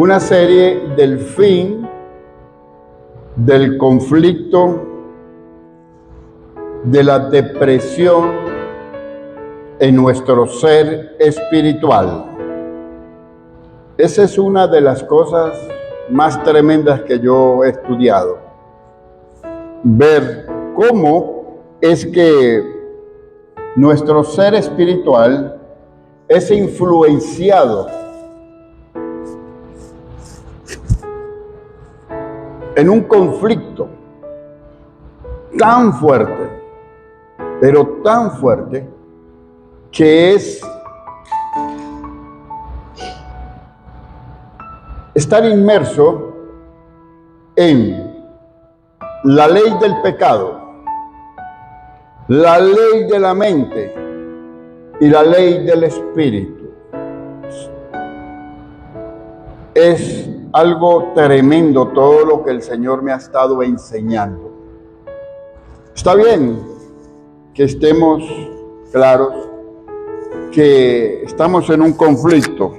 una serie del fin del conflicto, de la depresión en nuestro ser espiritual. Esa es una de las cosas más tremendas que yo he estudiado. Ver cómo es que nuestro ser espiritual es influenciado en un conflicto tan fuerte, pero tan fuerte, que es estar inmerso en la ley del pecado, la ley de la mente y la ley del espíritu. Es algo tremendo todo lo que el Señor me ha estado enseñando. Está bien que estemos claros que estamos en un conflicto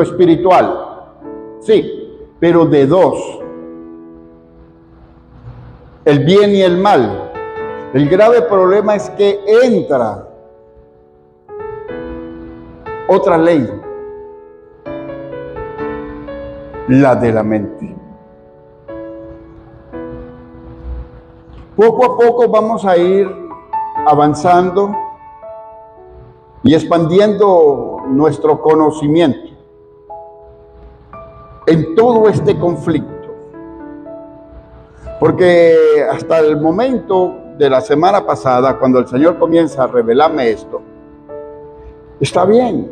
espiritual, sí, pero de dos, el bien y el mal. El grave problema es que entra otra ley, la de la mente. Poco a poco vamos a ir avanzando y expandiendo nuestro conocimiento en todo este conflicto. Porque hasta el momento de la semana pasada, cuando el Señor comienza a revelarme esto, está bien,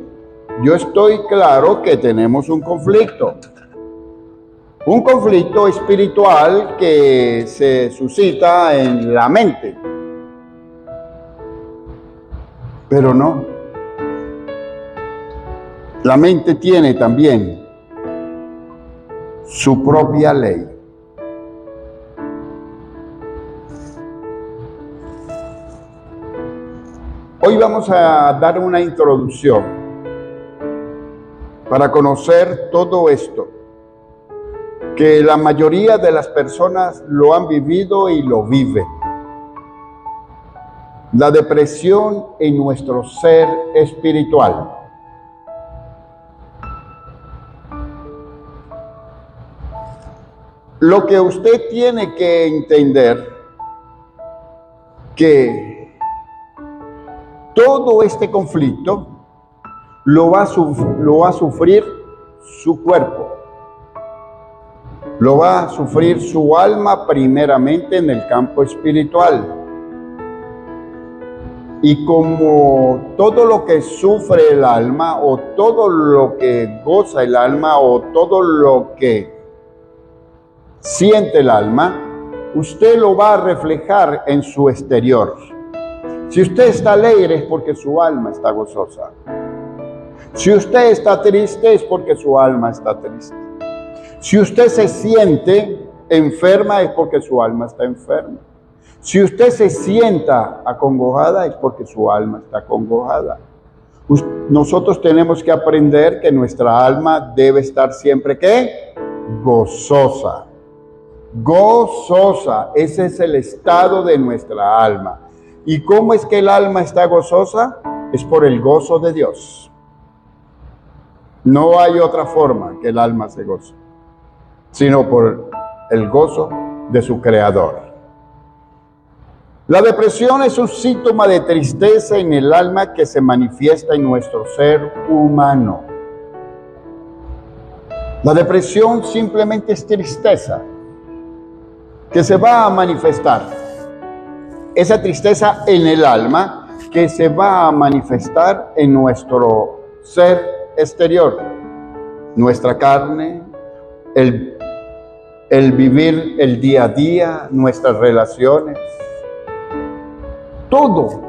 yo estoy claro que tenemos un conflicto espiritual que se suscita en la mente. Pero no. La mente tiene también su propia ley. Hoy vamos a dar una introducción para conocer todo esto, que la mayoría de las personas lo han vivido y lo viven. La depresión en nuestro ser espiritual. Lo que usted tiene que entender, que todo este conflicto lo va a sufrir su cuerpo. Lo va a sufrir su alma primeramente en el campo espiritual. Y como todo lo que sufre el alma, o todo lo que goza el alma, o todo lo que siente el alma, usted lo va a reflejar en su exterior. Si usted está alegre es porque su alma está gozosa. Si usted está triste es porque su alma está triste. Si usted se siente enferma es porque su alma está enferma. Si usted se sienta acongojada es porque su alma está acongojada. Nosotros tenemos que aprender que nuestra alma debe estar siempre, ¿qué? Gozosa. Gozosa. Ese es el estado de nuestra alma. ¿Y cómo es que el alma está gozosa? Es por el gozo de Dios. No hay otra forma que el alma se goce, sino por el gozo de su Creador. La depresión es un síntoma de tristeza en el alma que se manifiesta en nuestro ser humano. La depresión simplemente es tristeza que se va a manifestar. Esa tristeza en el alma que se va a manifestar en nuestro ser exterior, nuestra carne, el vivir el día a día, nuestras relaciones, todo.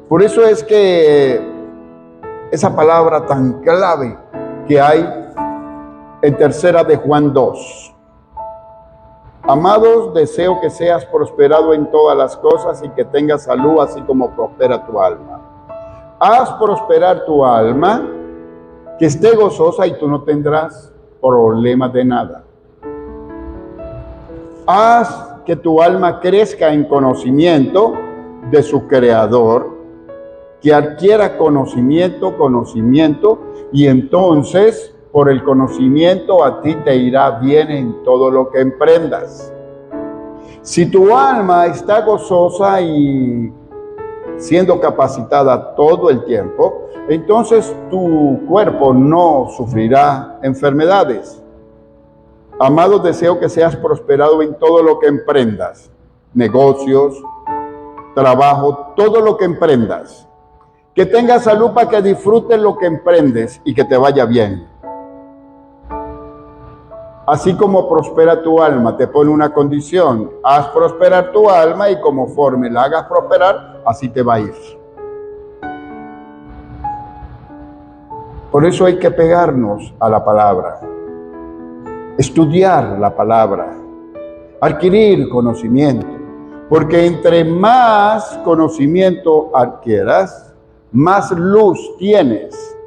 Por eso es que esa palabra tan clave que hay en 3 de Juan 2. Amados, deseo que seas prosperado en todas las cosas y que tengas salud así como prospera tu alma. Haz prosperar tu alma, que esté gozosa y tú no tendrás problema de nada. Haz que tu alma crezca en conocimiento de su Creador, que adquiera conocimiento, y entonces por el conocimiento a ti te irá bien en todo lo que emprendas. Si tu alma está gozosa y siendo capacitada todo el tiempo, entonces tu cuerpo no sufrirá enfermedades. Amado, deseo que seas prosperado en todo lo que emprendas, negocios, trabajo, todo lo que emprendas. Que tengas salud para que disfrutes lo que emprendes y que te vaya bien. Así como prospera tu alma, te pone una condición: haz prosperar tu alma y conforme la hagas prosperar, así te va a ir. Por eso hay que pegarnos a la palabra, estudiar la palabra, adquirir conocimiento, porque entre más conocimiento adquieras, más luz tienes.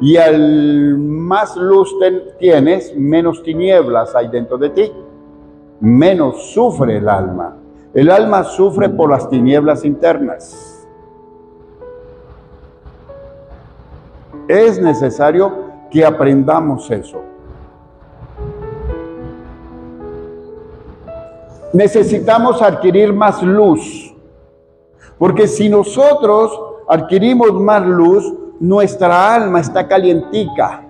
Y al más luz tienes, menos tinieblas hay dentro de ti. Menos sufre el alma. El alma sufre por las tinieblas internas. Es necesario que aprendamos eso. Necesitamos adquirir más luz. Porque si nosotros adquirimos más luz, nuestra alma está calientica.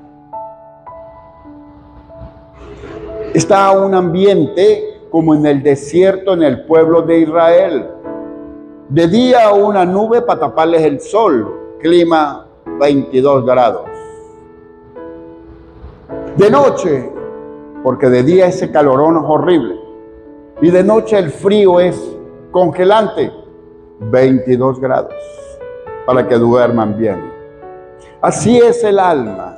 Está un ambiente como en el desierto, en el pueblo de Israel. De día una nube para taparles el sol, clima 22 grados. De noche, porque de día ese calorón es horrible, y de noche el frío es congelante, 22 grados, para que duerman bien. Así es el alma.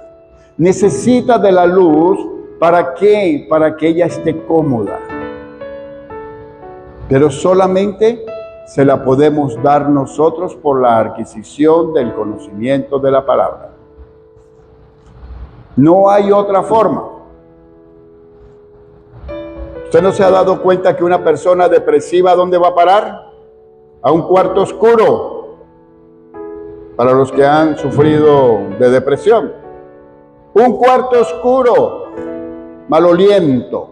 Necesita de la luz. ¿Para qué? Para que ella esté cómoda. Pero solamente se la podemos dar nosotros por la adquisición del conocimiento de la palabra. No hay otra forma. ¿Usted no se ha dado cuenta que una persona depresiva, ¿a dónde va a parar? A un cuarto oscuro. Para los que han sufrido de depresión. Un cuarto oscuro, maloliento.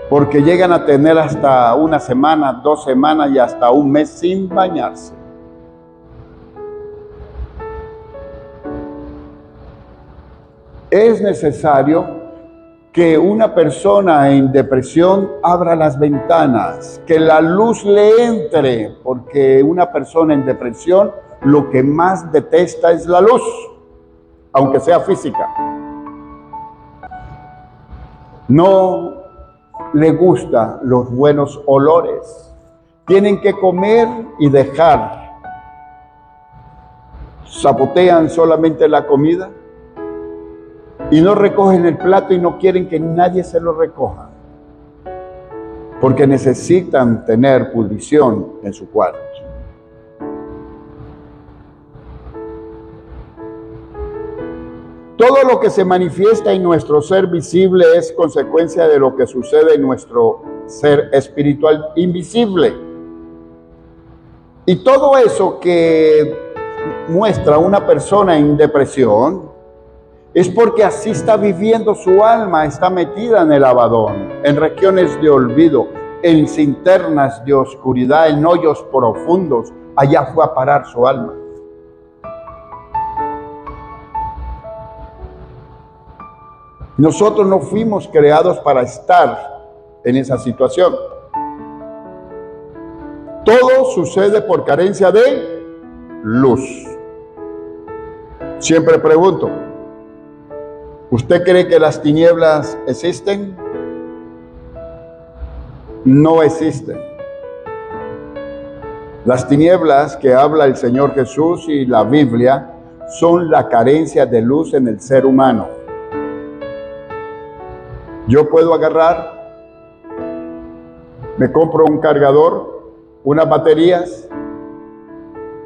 Porque llegan a tener hasta una semana, 2 semanas y hasta un mes sin bañarse. Es necesario que una persona en depresión abra las ventanas, que la luz le entre, porque una persona en depresión lo que más detesta es la luz, aunque sea física. No le gustan los buenos olores. Tienen que comer y dejar. Zapotean solamente la comida y no recogen el plato y no quieren que nadie se lo recoja, porque necesitan tener pudrición en su cuarto. Todo lo que se manifiesta en nuestro ser visible es consecuencia de lo que sucede en nuestro ser espiritual invisible. Y todo eso que muestra una persona en depresión es porque así está viviendo su alma, está metida en el abadón, en regiones de olvido, en cinternas de oscuridad, en hoyos profundos. Allá fue a parar su alma. Nosotros no fuimos creados para estar en esa situación. Todo sucede por carencia de luz. Siempre pregunto, ¿usted cree que las tinieblas existen? No existen. Las tinieblas que habla el Señor Jesús y la Biblia son la carencia de luz en el ser humano. Yo puedo agarrar, me compro un cargador, unas baterías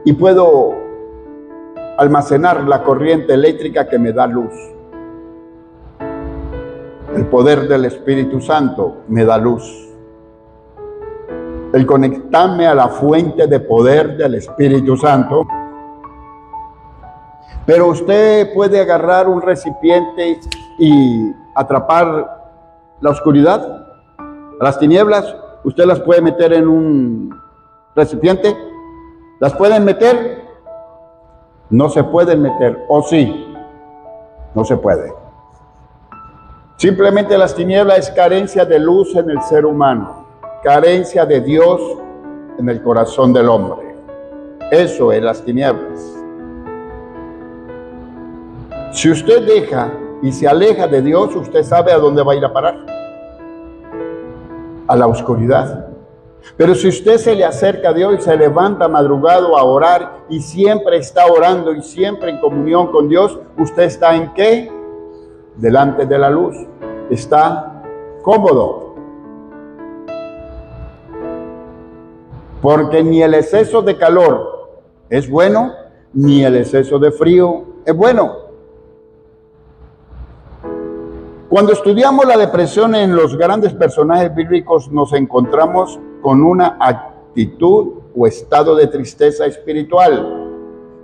y puedo almacenar la corriente eléctrica que me da luz. El poder del Espíritu Santo me da luz. El conectarme a la fuente de poder del Espíritu Santo. Pero usted puede agarrar un recipiente y atrapar la oscuridad, las tinieblas. Usted las puede meter en un recipiente. ¿Las pueden meter? No se pueden meter. ¿O sí? No se puede. Simplemente las tinieblas es carencia de luz en el ser humano, carencia de Dios en el corazón del hombre. Eso es las tinieblas. Si usted deja y se aleja de Dios, usted sabe a dónde va a ir a parar. A la oscuridad. Pero si usted se le acerca a Dios y se levanta madrugado a orar y siempre está orando y siempre en comunión con Dios, ¿usted está en qué? Delante de la luz. Está cómodo. Porque ni el exceso de calor es bueno, ni el exceso de frío es bueno. Cuando estudiamos la depresión en los grandes personajes bíblicos, nos encontramos con una actitud o estado de tristeza espiritual.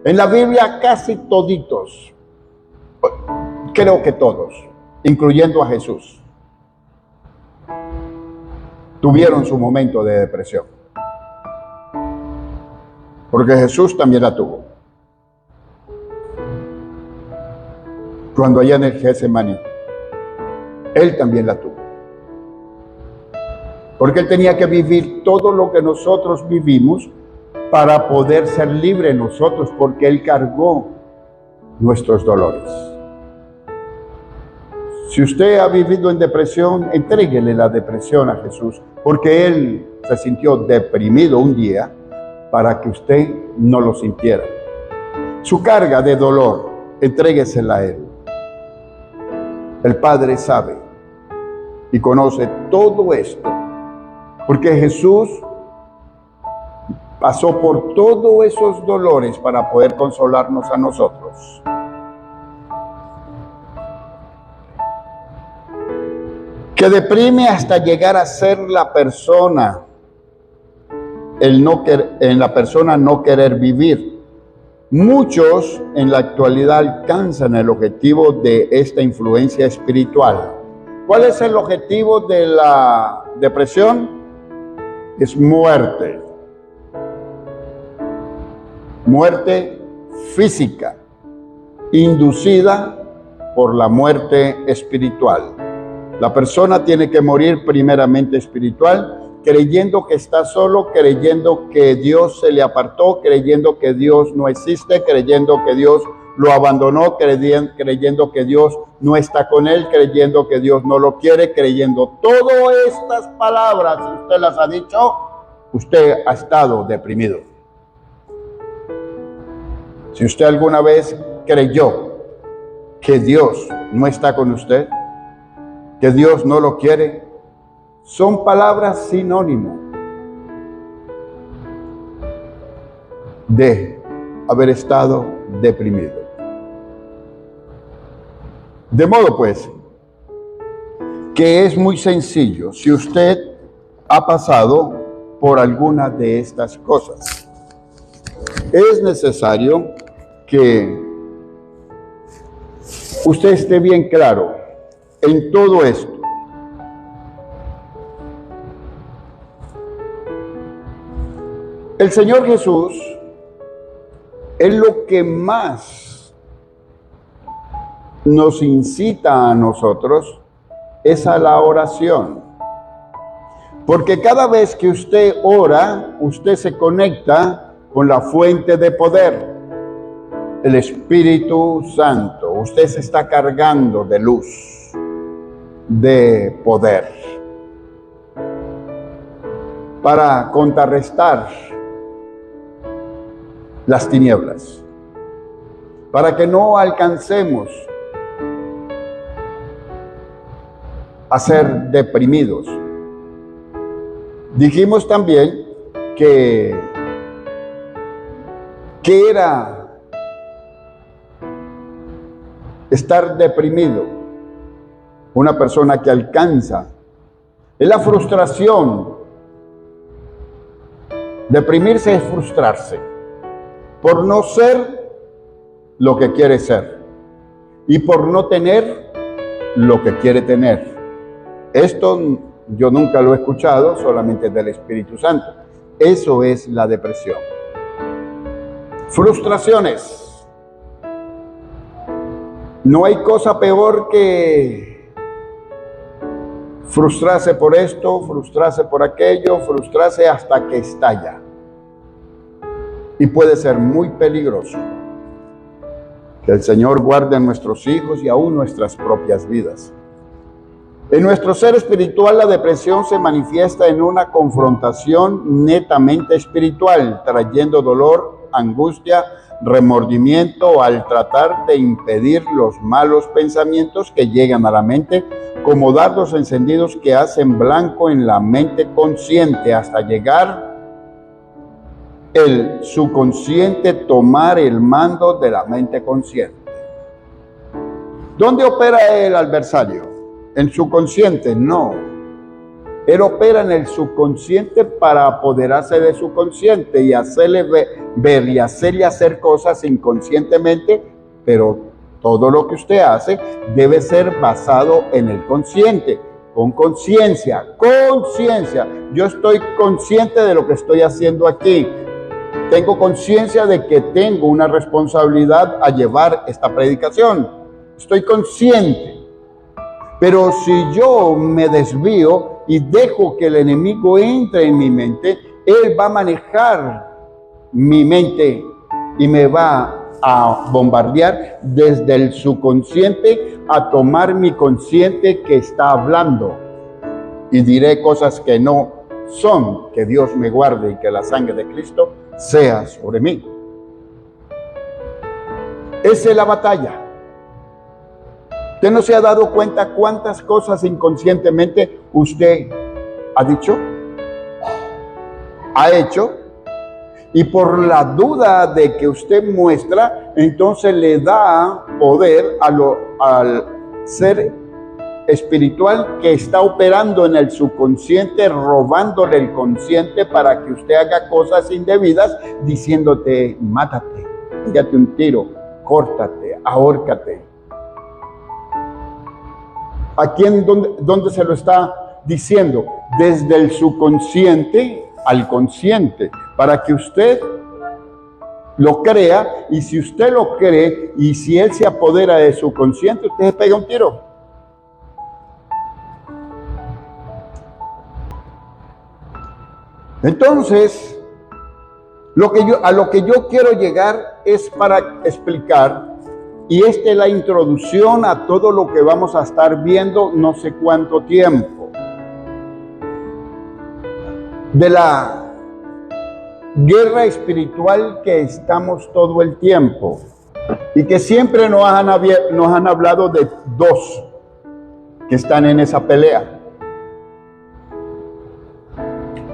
En la Biblia casi toditos, creo que todos, incluyendo a Jesús, tuvieron su momento de depresión. Porque Jesús también la tuvo. Cuando allá en el Getsemaní, Él también la tuvo. Porque Él tenía que vivir todo lo que nosotros vivimos para poder ser libre nosotros, porque Él cargó nuestros dolores. Si usted ha vivido en depresión, entréguele la depresión a Jesús, porque Él se sintió deprimido un día para que usted no lo sintiera. Su carga de dolor, entréguesela a Él. El Padre sabe y conoce todo esto, porque Jesús pasó por todos esos dolores para poder consolarnos a nosotros. Que deprime hasta llegar a ser la persona, en la persona no querer vivir. Muchos en la actualidad alcanzan el objetivo de esta influencia espiritual. ¿Cuál es el objetivo de la depresión? Es muerte. Muerte física, inducida por la muerte espiritual. La persona tiene que morir primeramente espiritual, creyendo que está solo, creyendo que Dios se le apartó, creyendo que Dios no existe, creyendo que Dios lo abandonó, creyendo que Dios no está con él, creyendo que Dios no lo quiere, creyendo todas estas palabras, si usted las ha dicho, usted ha estado deprimido. Si usted alguna vez creyó que Dios no está con usted, que Dios no lo quiere, son palabras sinónimo de haber estado deprimido. De modo pues, que es muy sencillo si usted ha pasado por alguna de estas cosas. Es necesario que usted esté bien claro en todo esto. El Señor Jesús es lo que más nos incita a nosotros, es a la oración. Porque cada vez que usted ora, usted se conecta con la fuente de poder, el Espíritu Santo. Usted se está cargando de luz, de poder, para contrarrestar las tinieblas, para que no alcancemos a ser deprimidos. Dijimos también que era estar deprimido. Una persona que alcanza. Es la frustración. Deprimirse es frustrarse por no ser lo que quiere ser y por no tener lo que quiere tener. Esto yo nunca lo he escuchado, solamente del Espíritu Santo. Eso es la depresión. Frustraciones. No hay cosa peor que frustrarse por esto, frustrarse por aquello, frustrarse hasta que estalla. Y puede ser muy peligroso. Que el Señor guarde a nuestros hijos y aún nuestras propias vidas. En nuestro ser espiritual, la depresión se manifiesta en una confrontación netamente espiritual, trayendo dolor, angustia, remordimiento al tratar de impedir los malos pensamientos que llegan a la mente, como dardos encendidos que hacen blanco en la mente consciente hasta llegar el subconsciente tomar el mando de la mente consciente. ¿Dónde opera el adversario? ¿En subconsciente? No. Él opera en el subconsciente para apoderarse de su consciente y hacerle ver y hacerle hacer cosas inconscientemente, pero todo lo que usted hace debe ser basado en el consciente, con conciencia, conciencia. Yo estoy consciente de lo que estoy haciendo aquí. Tengo conciencia de que tengo una responsabilidad a llevar esta predicación. Estoy consciente. Pero si yo me desvío y dejo que el enemigo entre en mi mente, él va a manejar mi mente y me va a bombardear desde el subconsciente a tomar mi consciente que está hablando. Y diré cosas que no son. Que Dios me guarde y que la sangre de Cristo sea sobre mí. Esa es la batalla. ¿Usted no se ha dado cuenta cuántas cosas inconscientemente usted ha dicho, ha hecho? Y por la duda de que usted muestra, entonces le da poder al ser espiritual que está operando en el subconsciente, robándole el consciente para que usted haga cosas indebidas, diciéndote, mátate, pégate un tiro, córtate, ahórcate. ¿A quién, dónde se lo está diciendo? Desde el subconsciente al consciente, para que usted lo crea, y si usted lo cree, y si él se apodera de su consciente, usted se pega un tiro. Entonces, a lo que yo quiero llegar es para explicar, y esta es la introducción a todo lo que vamos a estar viendo no sé cuánto tiempo, de la guerra espiritual que estamos todo el tiempo, y que siempre nos han hablado de dos que están en esa pelea.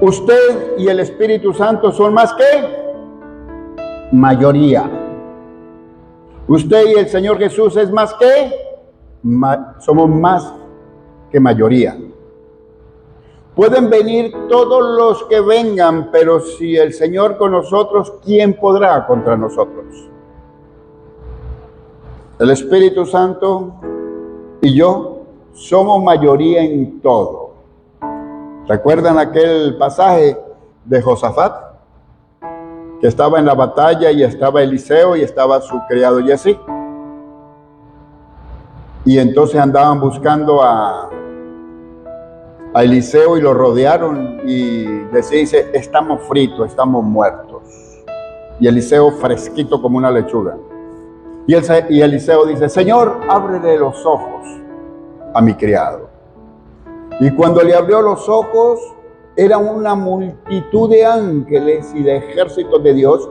Usted y el Espíritu Santo son más que mayoría. Usted y el Señor Jesús es más que, somos más que mayoría. Pueden venir todos los que vengan, pero si el Señor con nosotros, ¿quién podrá contra nosotros? El Espíritu Santo y yo somos mayoría en todo. ¿Recuerdan aquel pasaje de Josafat? Que estaba en la batalla y estaba Eliseo y estaba su criado Giezi. Y entonces andaban buscando a Eliseo y lo rodearon y dice, estamos fritos, estamos muertos. Y Eliseo fresquito como una lechuga. Y Eliseo dice, Señor, ábrele los ojos a mi criado. Y cuando le abrió los ojos, era una multitud de ángeles y de ejércitos de Dios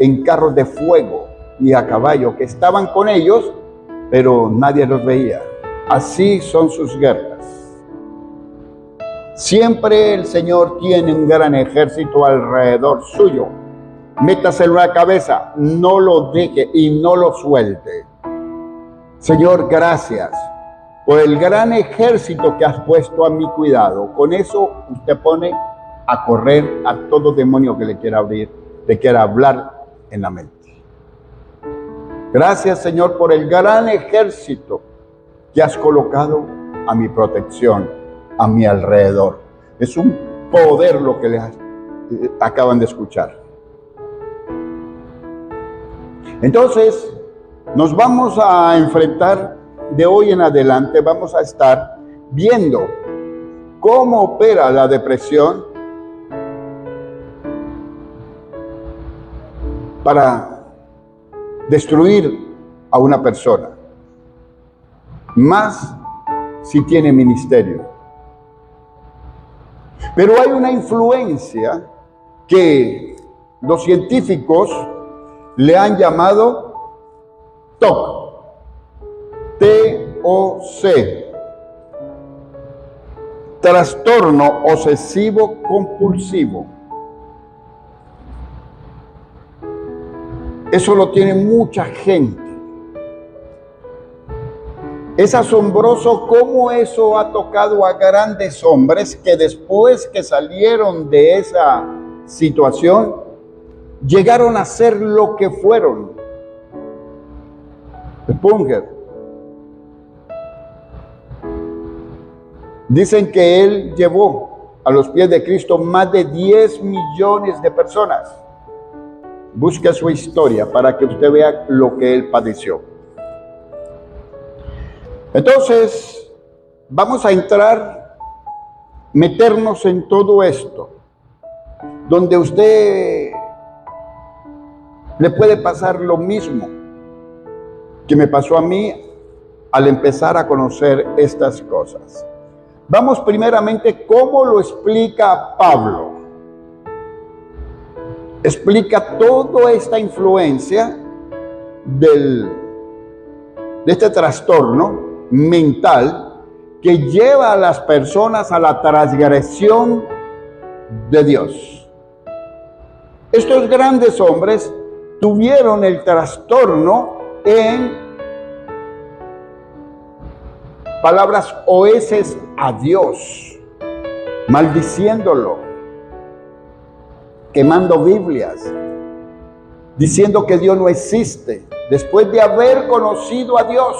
en carros de fuego y a caballo que estaban con ellos, pero nadie los veía. Así son sus guerras. Siempre el Señor tiene un gran ejército alrededor suyo. Métaselo en la cabeza, no lo deje y no lo suelte. Señor, gracias por el gran ejército que has puesto a mi cuidado. Con eso usted pone a correr a todo demonio que le quiera hablar en la mente. Gracias, Señor, por el gran ejército que has colocado a mi protección, a mi alrededor. Es un poder lo que les acaban de escuchar. Entonces, nos vamos a enfrentar de hoy en adelante, vamos a estar viendo cómo opera la depresión para destruir a una persona, más si tiene ministerio. Pero hay una influencia que los científicos le han llamado TOC, T-O-C, trastorno obsesivo compulsivo. Eso lo tiene mucha gente. Es asombroso cómo eso ha tocado a grandes hombres que después que salieron de esa situación, llegaron a ser lo que fueron. Spurgeon. Dicen que él llevó a los pies de Cristo más de 10 millones de personas. Busque su historia para que usted vea lo que él padeció. Entonces, vamos a meternos en todo esto, donde usted le puede pasar lo mismo que me pasó a mí al empezar a conocer estas cosas. Vamos primeramente, ¿cómo lo explica Pablo? Explica toda esta influencia de este trastorno mental que lleva a las personas a la transgresión de Dios. Estos grandes hombres tuvieron el trastorno en palabras oeces a Dios, maldiciéndolo, quemando Biblias, diciendo que Dios no existe, después de haber conocido a Dios.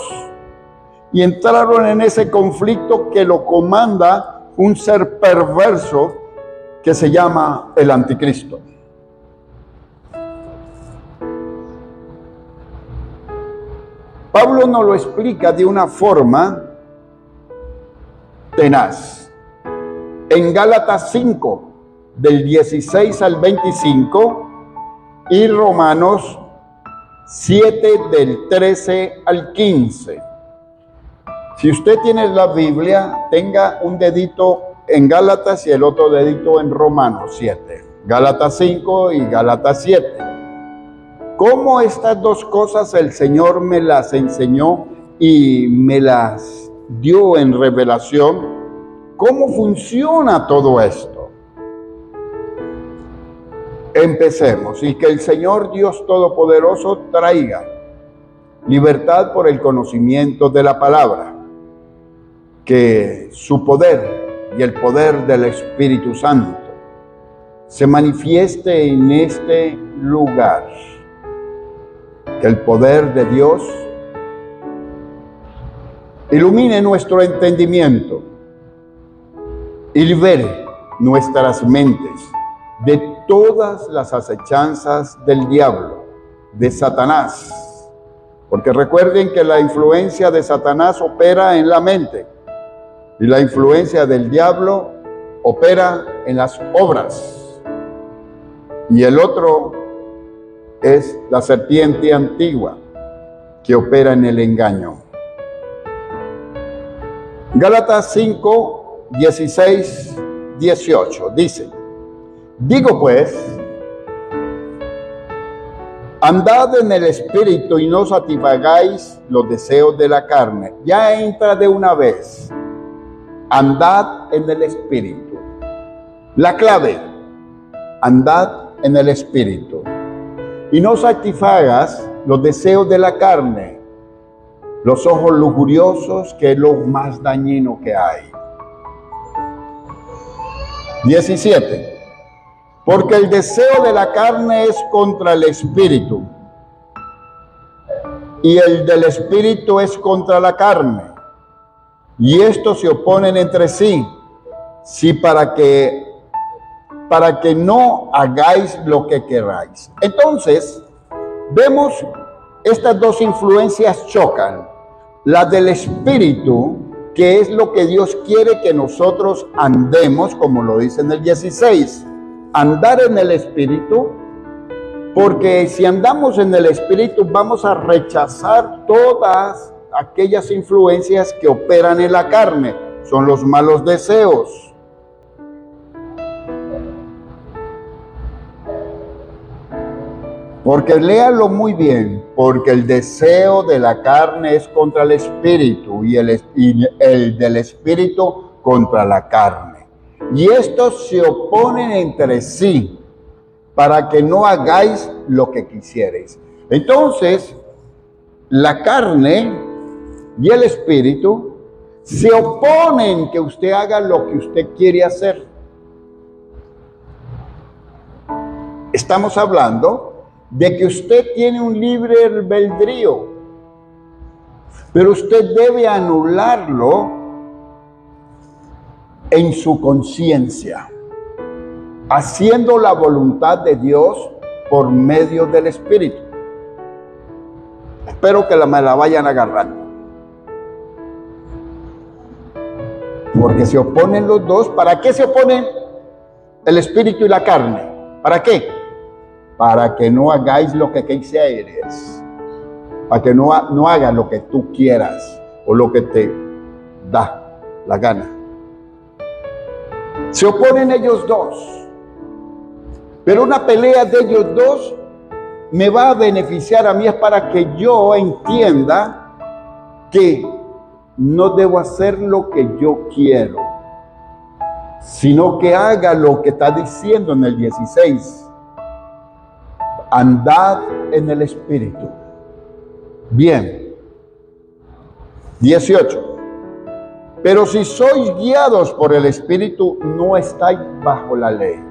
Y entraron en ese conflicto que lo comanda un ser perverso que se llama el anticristo. Pablo nos lo explica de una forma tenaz. En Gálatas 5, del 16 al 25, y Romanos 7, del 13 al 15. Si usted tiene la Biblia, tenga un dedito en Gálatas y el otro dedito en Romanos 7. Gálatas 5 y Gálatas 7. ¿Cómo estas dos cosas el Señor me las enseñó y me las dio en revelación? ¿Cómo funciona todo esto? Empecemos, y que el Señor Dios Todopoderoso traiga libertad por el conocimiento de la palabra, que su poder y el poder del Espíritu Santo se manifieste en este lugar, que el poder de Dios ilumine nuestro entendimiento y libere nuestras mentes de todas las acechanzas del diablo, de Satanás. Porque recuerden que la influencia de Satanás opera en la mente y la influencia del diablo opera en las obras. Y el otro es la serpiente antigua que opera en el engaño. Gálatas 5, 16, 18 dice: digo pues, andad en el Espíritu y no satisfagáis los deseos de la carne. Ya entra de una vez. Andad en el Espíritu. La clave, andad en el Espíritu. Y no satisfagas los deseos de la carne. Los ojos lujuriosos, que es lo más dañino que hay. 17. Porque el deseo de la carne es contra el espíritu, y el del espíritu es contra la carne, y estos se oponen entre sí, para que no hagáis lo que queráis. Entonces, vemos estas dos influencias chocan. La del espíritu, que es lo que Dios quiere que nosotros andemos, como lo dice en el 16, andar en el espíritu, porque si andamos en el espíritu vamos a rechazar todas aquellas influencias que operan en la carne, son los malos deseos. Porque léalo muy bien, porque el deseo de la carne es contra el espíritu y el del espíritu contra la carne. Y estos se oponen entre sí para que no hagáis lo que quisierais. Entonces, la carne y el espíritu se oponen que usted haga lo que usted quiere hacer. Estamos hablando de que usted tiene un libre albedrío, pero usted debe anularlo en su conciencia, haciendo la voluntad de Dios por medio del Espíritu. Espero que me la vayan agarrando, porque se oponen los dos. ¿Para qué se oponen el Espíritu y la carne? ¿Para qué? Para que no hagáis lo que quisieres, para que no hagas lo que tú quieras o lo que te da la gana. Se oponen ellos dos, pero una pelea de ellos dos me va a beneficiar a mí, es para que yo entienda que no debo hacer lo que yo quiero, sino que haga lo que está diciendo en el 16. Andad en el Espíritu. Bien. 18. Pero si sois guiados por el Espíritu, no estáis bajo la ley.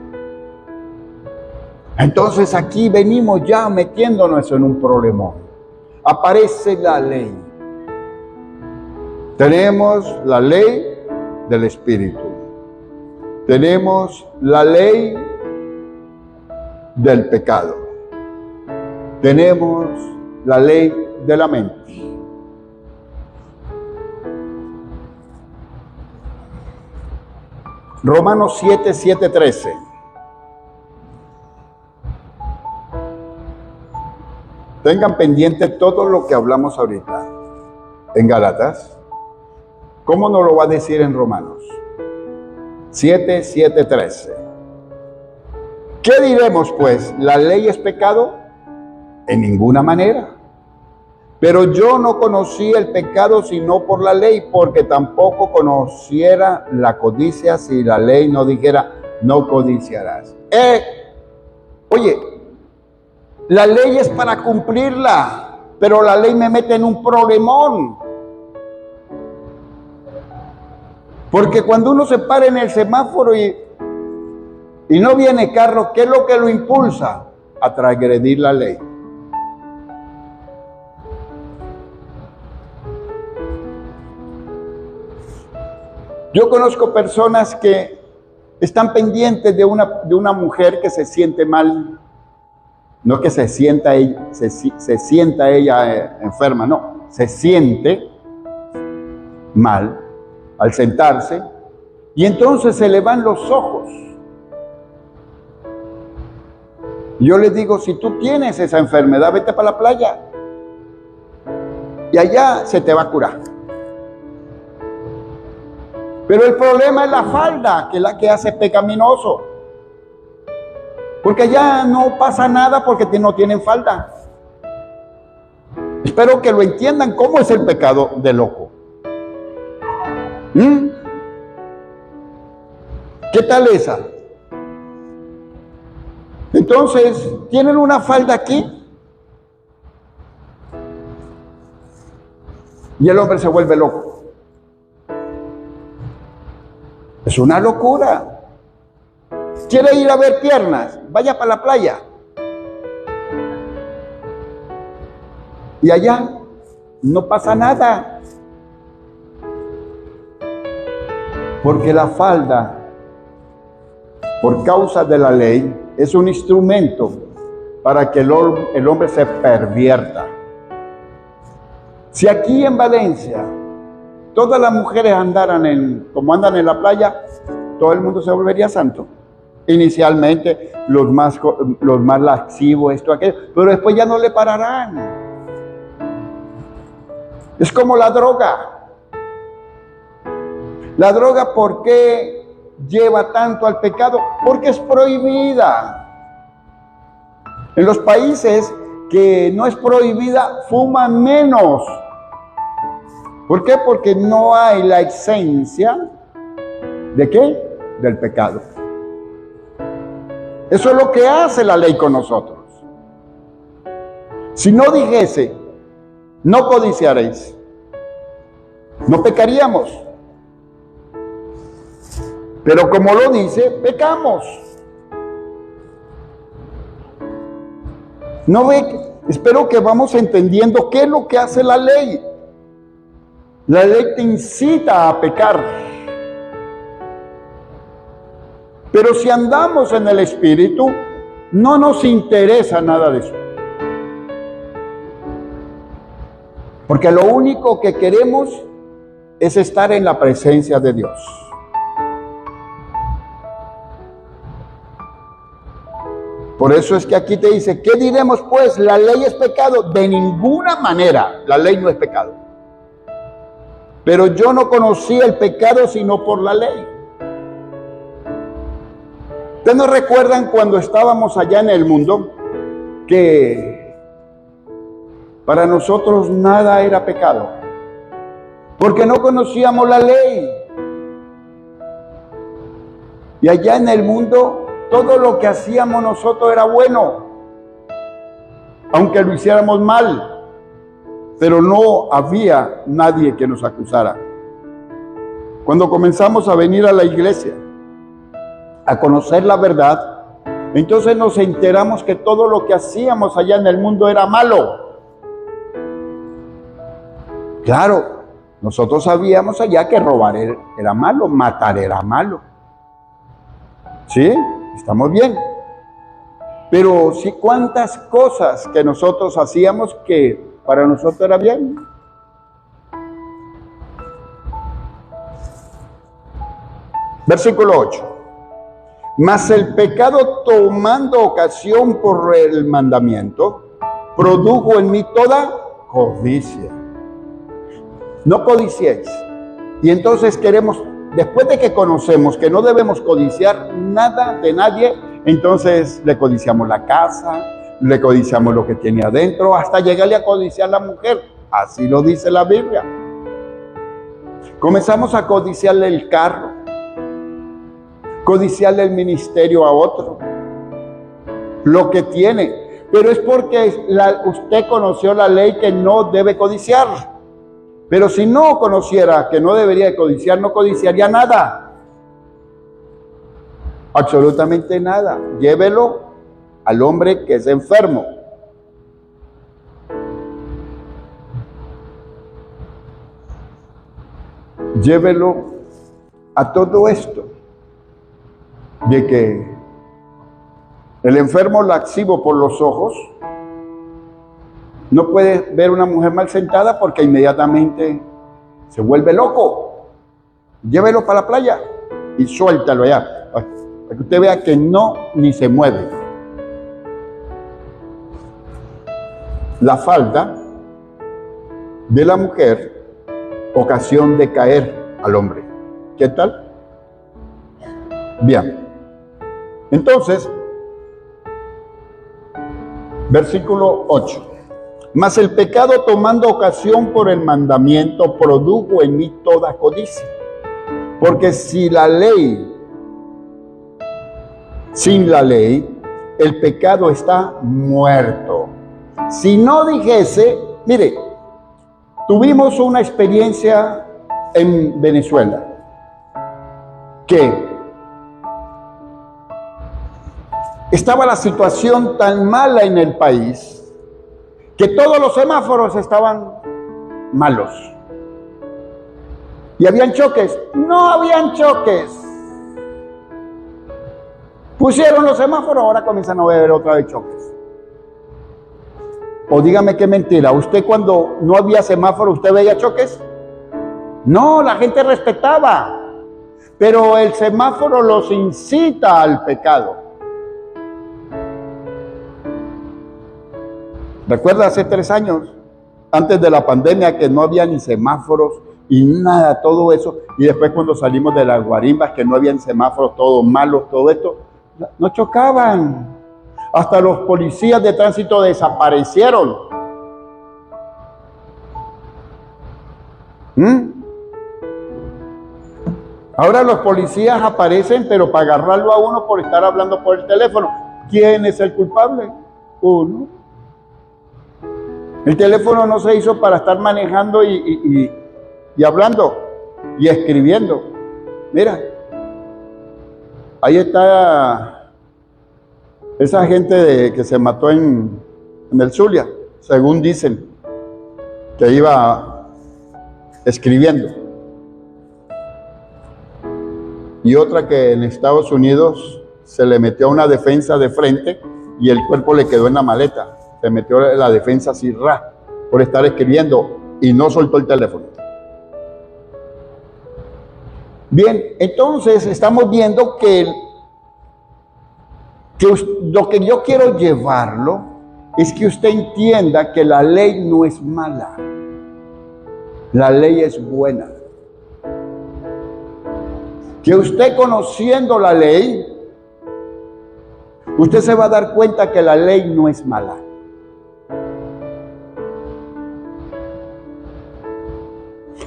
Entonces aquí venimos ya metiéndonos en un problemón. Aparece la ley. Tenemos la ley del Espíritu. Tenemos la ley del pecado. Tenemos la ley de la mente. Romanos 7:13. Tengan pendiente todo lo que hablamos ahorita en Gálatas. ¿Cómo nos lo va a decir en Romanos? 7:13. ¿Qué diremos pues? ¿La ley es pecado? En ninguna manera. Pero yo no conocí el pecado sino por la ley, porque tampoco conociera la codicia si la ley no dijera, no codiciarás. Oye, la ley es para cumplirla, pero la ley me mete en un problemón. Porque cuando uno se para en el semáforo y no viene carro, ¿qué es lo que lo impulsa? A transgredir la ley. Yo conozco personas que están pendientes de una mujer que se siente mal. No que se sienta ella enferma, no. Se siente mal al sentarse y entonces se le van los ojos. Yo les digo, si tú tienes esa enfermedad, vete para la playa y allá se te va a curar. Pero el problema es la falda, que es la que hace pecaminoso. Porque allá no pasa nada porque no tienen falda. Espero que lo entiendan cómo es el pecado de loco. ¿Qué tal esa? Entonces, tienen una falda aquí Y el hombre se vuelve loco. Es una locura. ¿Quiere ir a ver piernas? Vaya para la playa. Y allá no pasa nada. Porque la falda, por causa de la ley, es un instrumento para que el hombre se pervierta. Si aquí en Valencia todas las mujeres andaran como andan en la playa, todo el mundo se volvería santo. Inicialmente los más laxivos, esto, aquello, pero después ya no le pararán. Es como la droga. La droga, ¿por qué lleva tanto al pecado? Porque es prohibida. En los países que no es prohibida, fuman menos. ¿Por qué? Porque no hay la esencia ¿de qué? Del pecado. Eso es lo que hace la ley con nosotros. Si no dijese, no codiciaréis, no pecaríamos. Pero como lo dice, pecamos. No ve, espero que vamos entendiendo qué es lo que hace la ley. La ley te incita a pecar. Pero si andamos en el Espíritu, no nos interesa nada de eso. Porque lo único que queremos es estar en la presencia de Dios. Por eso es que aquí te dice, ¿qué diremos pues? ¿La ley es pecado? De ninguna manera, la ley no es pecado. Pero yo no conocí el pecado sino por la ley. ¿Ustedes no recuerdan cuando estábamos allá en el mundo que para nosotros nada era pecado? Porque no conocíamos la ley. Y allá en el mundo todo lo que hacíamos nosotros era bueno, aunque lo hiciéramos mal, pero no había nadie que nos acusara. Cuando comenzamos a venir a la iglesia, a conocer la verdad, entonces nos enteramos que todo lo que hacíamos allá en el mundo era malo. Claro, nosotros sabíamos allá que robar era malo, matar era malo. ¿Sí? Estamos bien. Pero sí, cuántas cosas que nosotros hacíamos que para nosotros era bien. Versículo 8. Mas el pecado, tomando ocasión por el mandamiento, produjo en mí toda codicia. No codiciéis. Y entonces queremos, después de que conocemos que no debemos codiciar nada de nadie, entonces le codiciamos la casa, le codiciamos lo que tiene adentro, hasta llegarle a codiciar a la mujer. Así lo dice la Biblia. Comenzamos a codiciarle el carro, codiciarle el ministerio a otro, lo que tiene. Pero es porque usted conoció la ley que no debe codiciar. Pero si no conociera que no debería de codiciar, no codiciaría nada. Absolutamente nada. Llévelo al hombre que es enfermo. Llévelo a todo esto. De que el enfermo laxivo por los ojos no puede ver una mujer mal sentada porque inmediatamente se vuelve loco. Llévelo para la playa y suéltalo allá, para que usted vea que no ni se mueve. La falda de la mujer, ocasión de caer al hombre. ¿Qué tal? Bien. Entonces, versículo 8. Mas el pecado, tomando ocasión por el mandamiento, produjo en mí toda codicia. Porque sin la ley, el pecado está muerto. Si no dijese, mire, Tuvimos una experiencia en Venezuela que estaba la situación tan mala en el país que todos los semáforos estaban malos. ¿Y habían choques? No habían choques. Pusieron los semáforos, ahora comienzan a ver otra vez choques. O dígame qué mentira, ¿usted cuando no había semáforo, usted veía choques? No, la gente respetaba. Pero el semáforo los incita al pecado. ¿Recuerda hace 3 años, antes de la pandemia, que no había ni semáforos y nada, todo eso? Y después cuando salimos de las guarimbas, que no habían semáforos, todos malos, todo esto, no chocaban. Hasta los policías de tránsito desaparecieron. Ahora los policías aparecen, pero para agarrarlo a uno por estar hablando por el teléfono. ¿Quién es el culpable? Uno. El teléfono no se hizo para estar manejando y hablando y escribiendo. Mira, ahí está esa gente que se mató en el Zulia, según dicen, que iba escribiendo. Y otra que en Estados Unidos se le metió una defensa de frente y el cuerpo le quedó en la maleta. Se metió la defensa así, por estar escribiendo y no soltó el teléfono. Bien, entonces estamos viendo que lo que yo quiero llevarlo es que usted entienda que la ley no es mala. La ley es buena. Que usted conociendo la ley, usted se va a dar cuenta que la ley no es mala.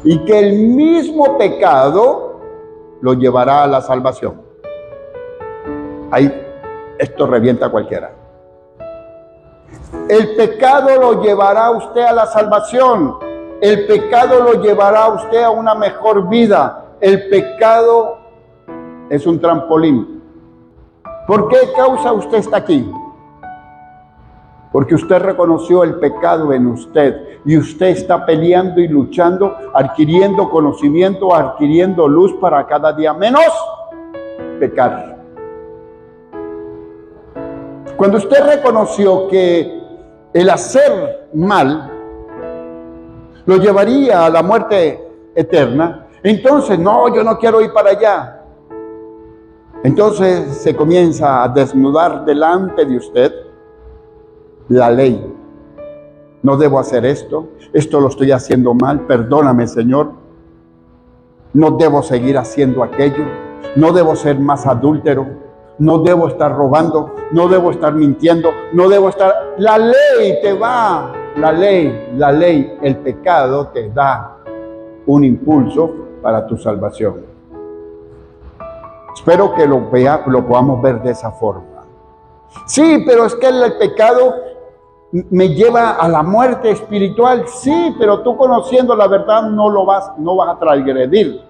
Y que el mismo pecado lo llevará a la salvación. Ahí, esto revienta a cualquiera. El pecado lo llevará a usted a la salvación. El pecado lo llevará a usted a una mejor vida. El pecado es un trampolín. ¿Por qué causa usted está aquí? Porque usted reconoció el pecado en usted y usted está peleando y luchando, adquiriendo conocimiento, adquiriendo luz para cada día menos pecar. Cuando usted reconoció que el hacer mal lo llevaría a la muerte eterna, entonces, no, yo no quiero ir para allá. Entonces se comienza a desnudar delante de usted la ley. No debo hacer esto lo estoy haciendo mal, perdóname, Señor. No debo seguir haciendo aquello, no debo ser más adúltero, no debo estar robando, no debo estar mintiendo, no debo estar... La ley te va, la ley, el pecado te da un impulso para tu salvación. Espero que lo podamos ver de esa forma. Sí, pero es que el pecado me lleva a la muerte espiritual. Sí, pero tú conociendo la verdad no vas a transgredir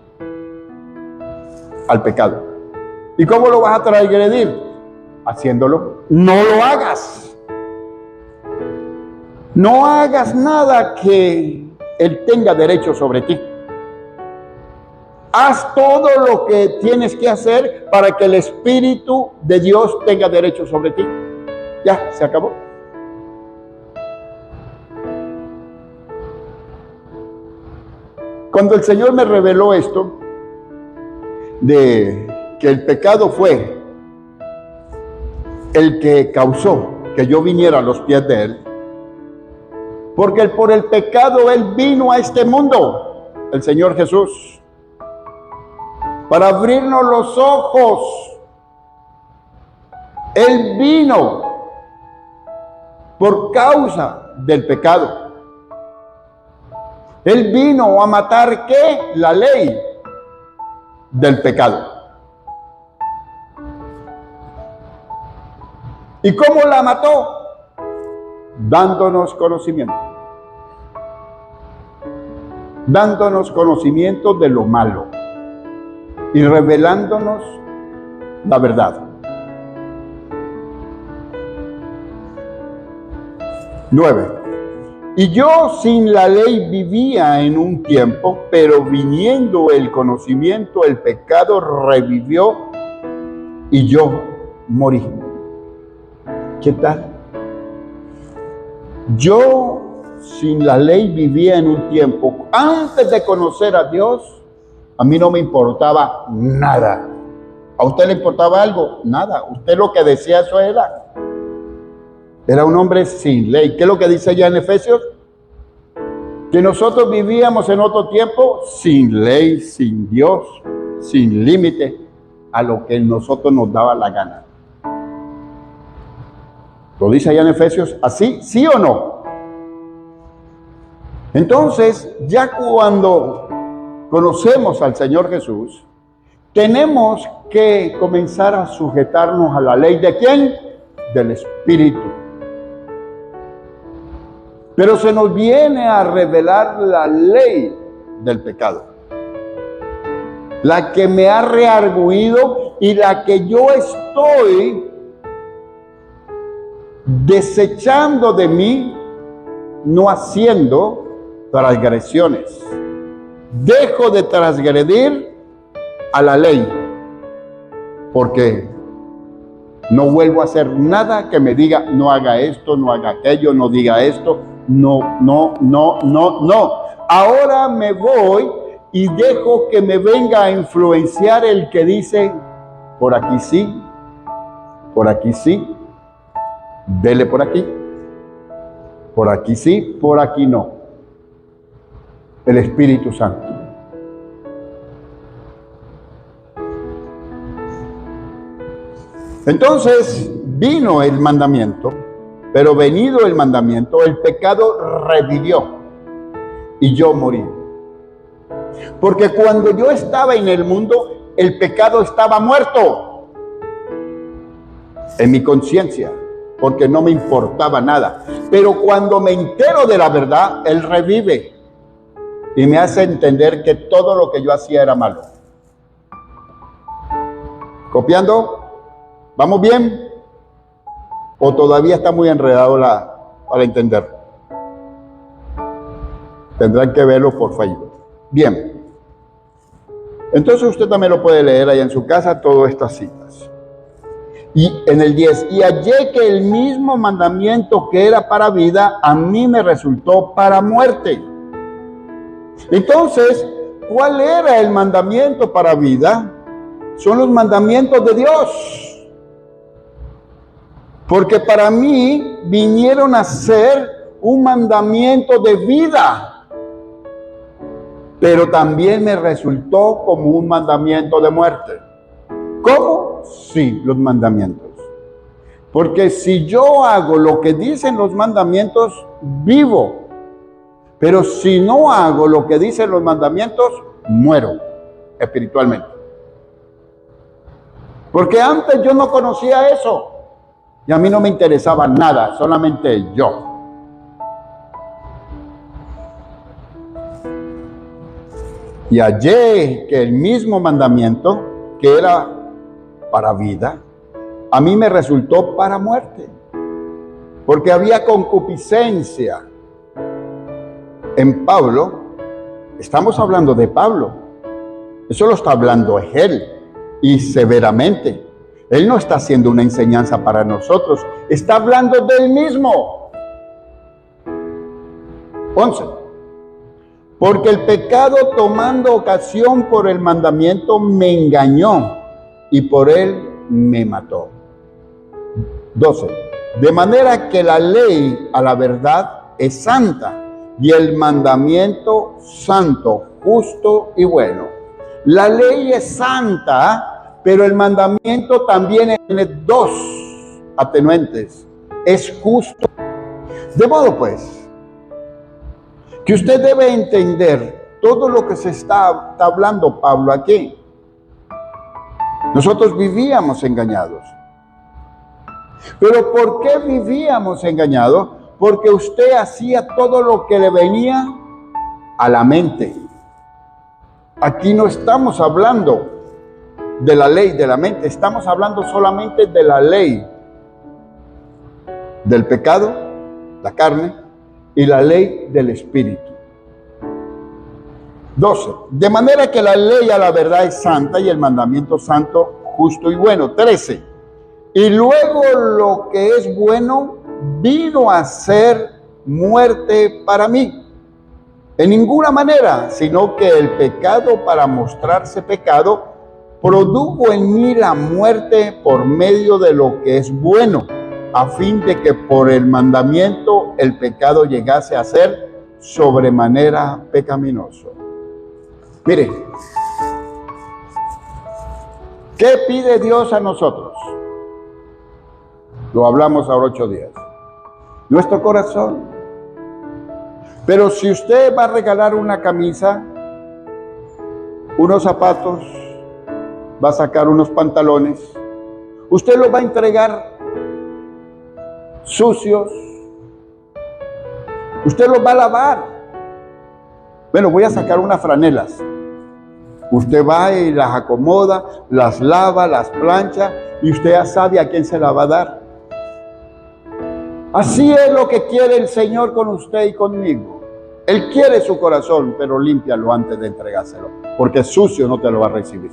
al pecado. ¿Y cómo lo vas a transgredir? Haciéndolo. No lo hagas. No hagas nada que Él tenga derecho sobre ti. Haz todo lo que tienes que hacer para que el Espíritu de Dios tenga derecho sobre ti. Ya, se acabó. Cuando el Señor me reveló esto, de que el pecado fue el que causó que yo viniera a los pies de Él, porque por el pecado Él vino a este mundo, el Señor Jesús, para abrirnos los ojos. Él vino por causa del pecado. Él vino a matar, ¿qué? La ley del pecado. ¿Y cómo la mató? Dándonos conocimiento. dándonos conocimiento de lo malo y revelándonos la verdad. 9. Y yo sin la ley vivía en un tiempo, pero viniendo el conocimiento, el pecado revivió y yo morí. ¿Qué tal? Yo sin la ley vivía en un tiempo, antes de conocer a Dios, a mí no me importaba nada. ¿A usted le importaba algo? Nada. Usted lo que decía eso era. Era un hombre sin ley. ¿Qué es lo que dice allá en Efesios? Que nosotros vivíamos en otro tiempo sin ley, sin Dios, sin límite, a lo que nosotros nos daba la gana. ¿Lo dice allá en Efesios así? ¿Sí o no? Entonces, ya cuando conocemos al Señor Jesús, tenemos que comenzar a sujetarnos a la ley. ¿De quién? Del Espíritu. Pero se nos viene a revelar la ley del pecado, la que me ha reargüido y la que yo estoy desechando de mí, no haciendo transgresiones. Dejo de transgredir a la ley, porque no vuelvo a hacer nada que me diga, no haga esto, no haga aquello, no diga esto, no. Ahora me voy y dejo que me venga a influenciar el que dice, por aquí sí, dele por aquí sí, por aquí no. El Espíritu Santo. Entonces vino el mandamiento, pero venido el mandamiento, el pecado revivió y yo morí. Porque cuando yo estaba en el mundo, el pecado estaba muerto en mi conciencia, porque no me importaba nada. Pero cuando me entero de la verdad, él revive y me hace entender que todo lo que yo hacía era malo. ¿Copiando? ¿Vamos bien? ¿O todavía está muy enredado para entender? Tendrán que verlo por Facebook. Bien. Entonces usted también lo puede leer ahí en su casa, todas estas citas. Y en el 10, y hallé que el mismo mandamiento que era para vida, a mí me resultó para muerte. Entonces, ¿cuál era el mandamiento para vida? Son los mandamientos de Dios. Porque para mí vinieron a ser un mandamiento de vida, pero también me resultó como un mandamiento de muerte. ¿Cómo? Sí, los mandamientos. Porque si yo hago lo que dicen los mandamientos, vivo. Pero si no hago lo que dicen los mandamientos, muero espiritualmente. Porque antes yo no conocía eso. Y a mí no me interesaba nada, solamente yo. Y hallé que el mismo mandamiento, que era para vida, a mí me resultó para muerte. Porque había concupiscencia en Pablo. Estamos hablando de Pablo. Eso lo está hablando él, y severamente. Él no está haciendo una enseñanza para nosotros, está hablando del mismo. 11. Porque el pecado, tomando ocasión por el mandamiento, me engañó y por él me mató. 12. De manera que la ley a la verdad es santa y el mandamiento santo, justo y bueno. La ley es santa, pero el mandamiento también tiene dos atenuantes. Es justo. De modo pues, que usted debe entender todo lo que se está hablando Pablo aquí. Nosotros vivíamos engañados. ¿Pero por qué vivíamos engañados? Porque usted hacía todo lo que le venía a la mente. Aquí no estamos hablando de la ley de la mente, estamos hablando solamente de la ley del pecado, la carne, y la ley del espíritu. 12. De manera que la ley a la verdad es santa y el mandamiento santo, justo y bueno. 13. Y luego lo que es bueno vino a ser muerte para mí. En ninguna manera, sino que el pecado, para mostrarse pecado, produjo en mí la muerte por medio de lo que es bueno, a fin de que por el mandamiento el pecado llegase a ser sobremanera pecaminoso. Mire, ¿qué pide Dios a nosotros? Lo hablamos ahora 8 días. Nuestro corazón. Pero si usted va a regalar una camisa, unos zapatos, va a sacar unos pantalones, usted los va a entregar sucios, usted los va a lavar. Bueno, voy a sacar unas franelas. Usted va y las acomoda, las lava, las plancha, y usted ya sabe a quién se la va a dar. Así es lo que quiere el Señor con usted y conmigo. Él quiere su corazón, pero límpialo antes de entregárselo, porque sucio no te lo va a recibir.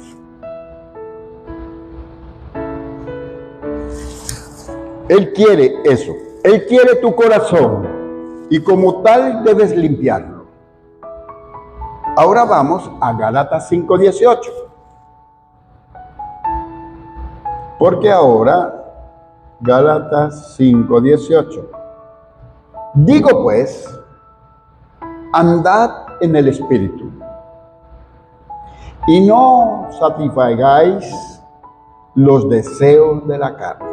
Él quiere eso. Él quiere tu corazón, y como tal debes limpiarlo. Ahora vamos a Gálatas 5:18. Porque ahora, Gálatas 5:18. Digo pues, andad en el Espíritu, y no satisfagáis los deseos de la carne.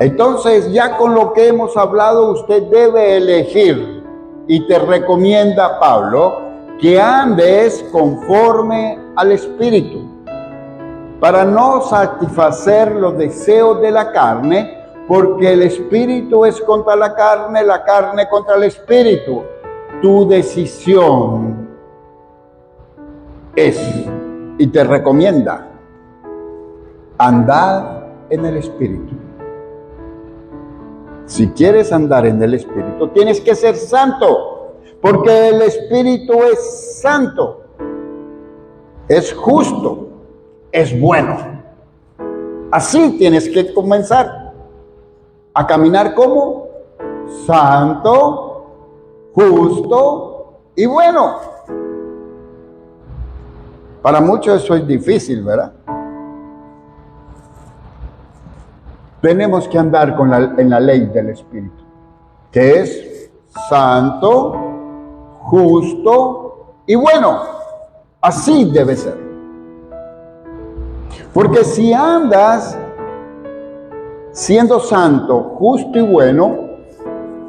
Entonces, ya con lo que hemos hablado, usted debe elegir, y te recomienda Pablo, que andes conforme al Espíritu, para no satisfacer los deseos de la carne, porque el Espíritu es contra la carne contra el Espíritu. Tu decisión es, y te recomienda, andar en el Espíritu. Si quieres andar en el Espíritu, tienes que ser santo. Porque el Espíritu es santo, es justo, es bueno. Así tienes que comenzar a caminar como santo, justo y bueno. Para muchos eso es difícil, ¿verdad? Tenemos que andar en la ley del Espíritu, que es santo, justo y bueno. Así debe ser. Porque si andas siendo santo, justo y bueno,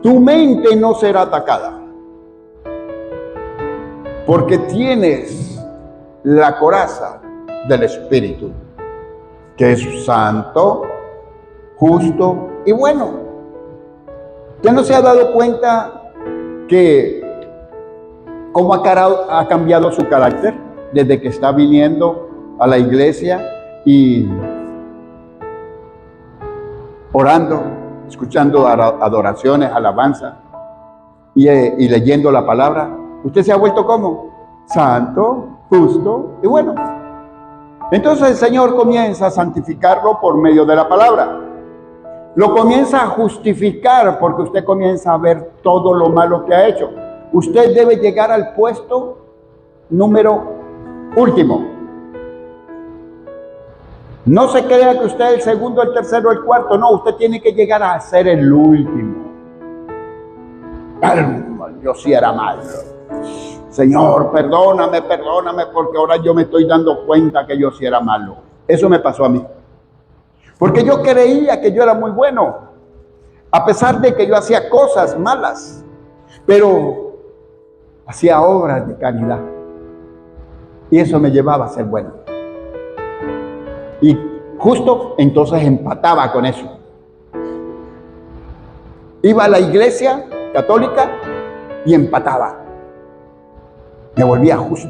tu mente no será atacada. Porque tienes la coraza del Espíritu, que es santo, justo y bueno. ¿Usted no se ha dado cuenta que cómo ha cambiado su carácter desde que está viniendo a la iglesia y orando, escuchando adoraciones, alabanza y leyendo la palabra? Usted se ha vuelto como santo, justo y bueno. Entonces el Señor comienza a santificarlo por medio de la palabra. Lo comienza a justificar porque usted comienza a ver todo lo malo que ha hecho. Usted debe llegar al puesto número último. No se crea que usted es el segundo, el tercero, el cuarto. No, usted tiene que llegar a ser el último. Yo sí era malo. Señor, perdóname, porque ahora yo me estoy dando cuenta que yo sí era malo. Eso me pasó a mí. Porque yo creía que yo era muy bueno, a pesar de que yo hacía cosas malas, pero hacía obras de caridad. Y eso me llevaba a ser bueno. Y justo entonces empataba con eso. Iba a la iglesia católica y empataba. Me volvía justo.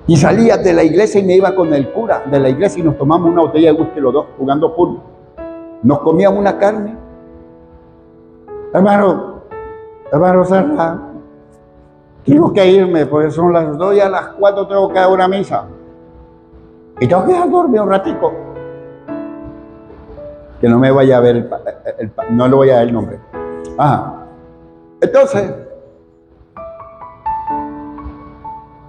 Y salía de la iglesia y me iba con el cura de la iglesia y nos tomamos una botella de whisky los dos jugando fútbol. Nos comíamos una carne. Hermano Serra, tengo que irme porque son las 2 y a las 4 tengo que dar una misa. Y tengo que dejar dormir un ratico. Que no me vaya a ver no le voy a dar el nombre. Entonces,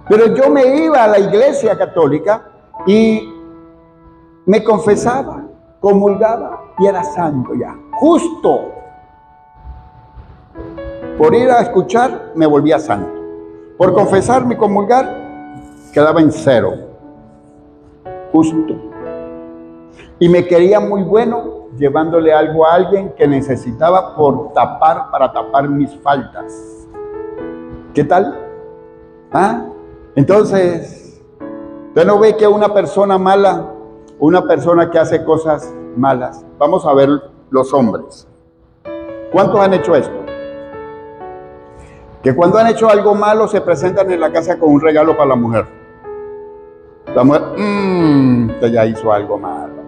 pero yo me iba a la iglesia católica y me confesaba, comulgaba y era santo ya, justo. Por ir a escuchar me volvía santo. Por confesarme y comulgar quedaba en 0, justo. Y me quería muy bueno llevándole algo a alguien que necesitaba para tapar mis faltas. ¿Qué tal? Entonces, usted no ve que una persona mala, una persona que hace cosas malas, vamos a ver los hombres. ¿Cuántos han hecho esto? Que cuando han hecho algo malo se presentan en la casa con un regalo para la mujer. La mujer, usted ya hizo algo malo.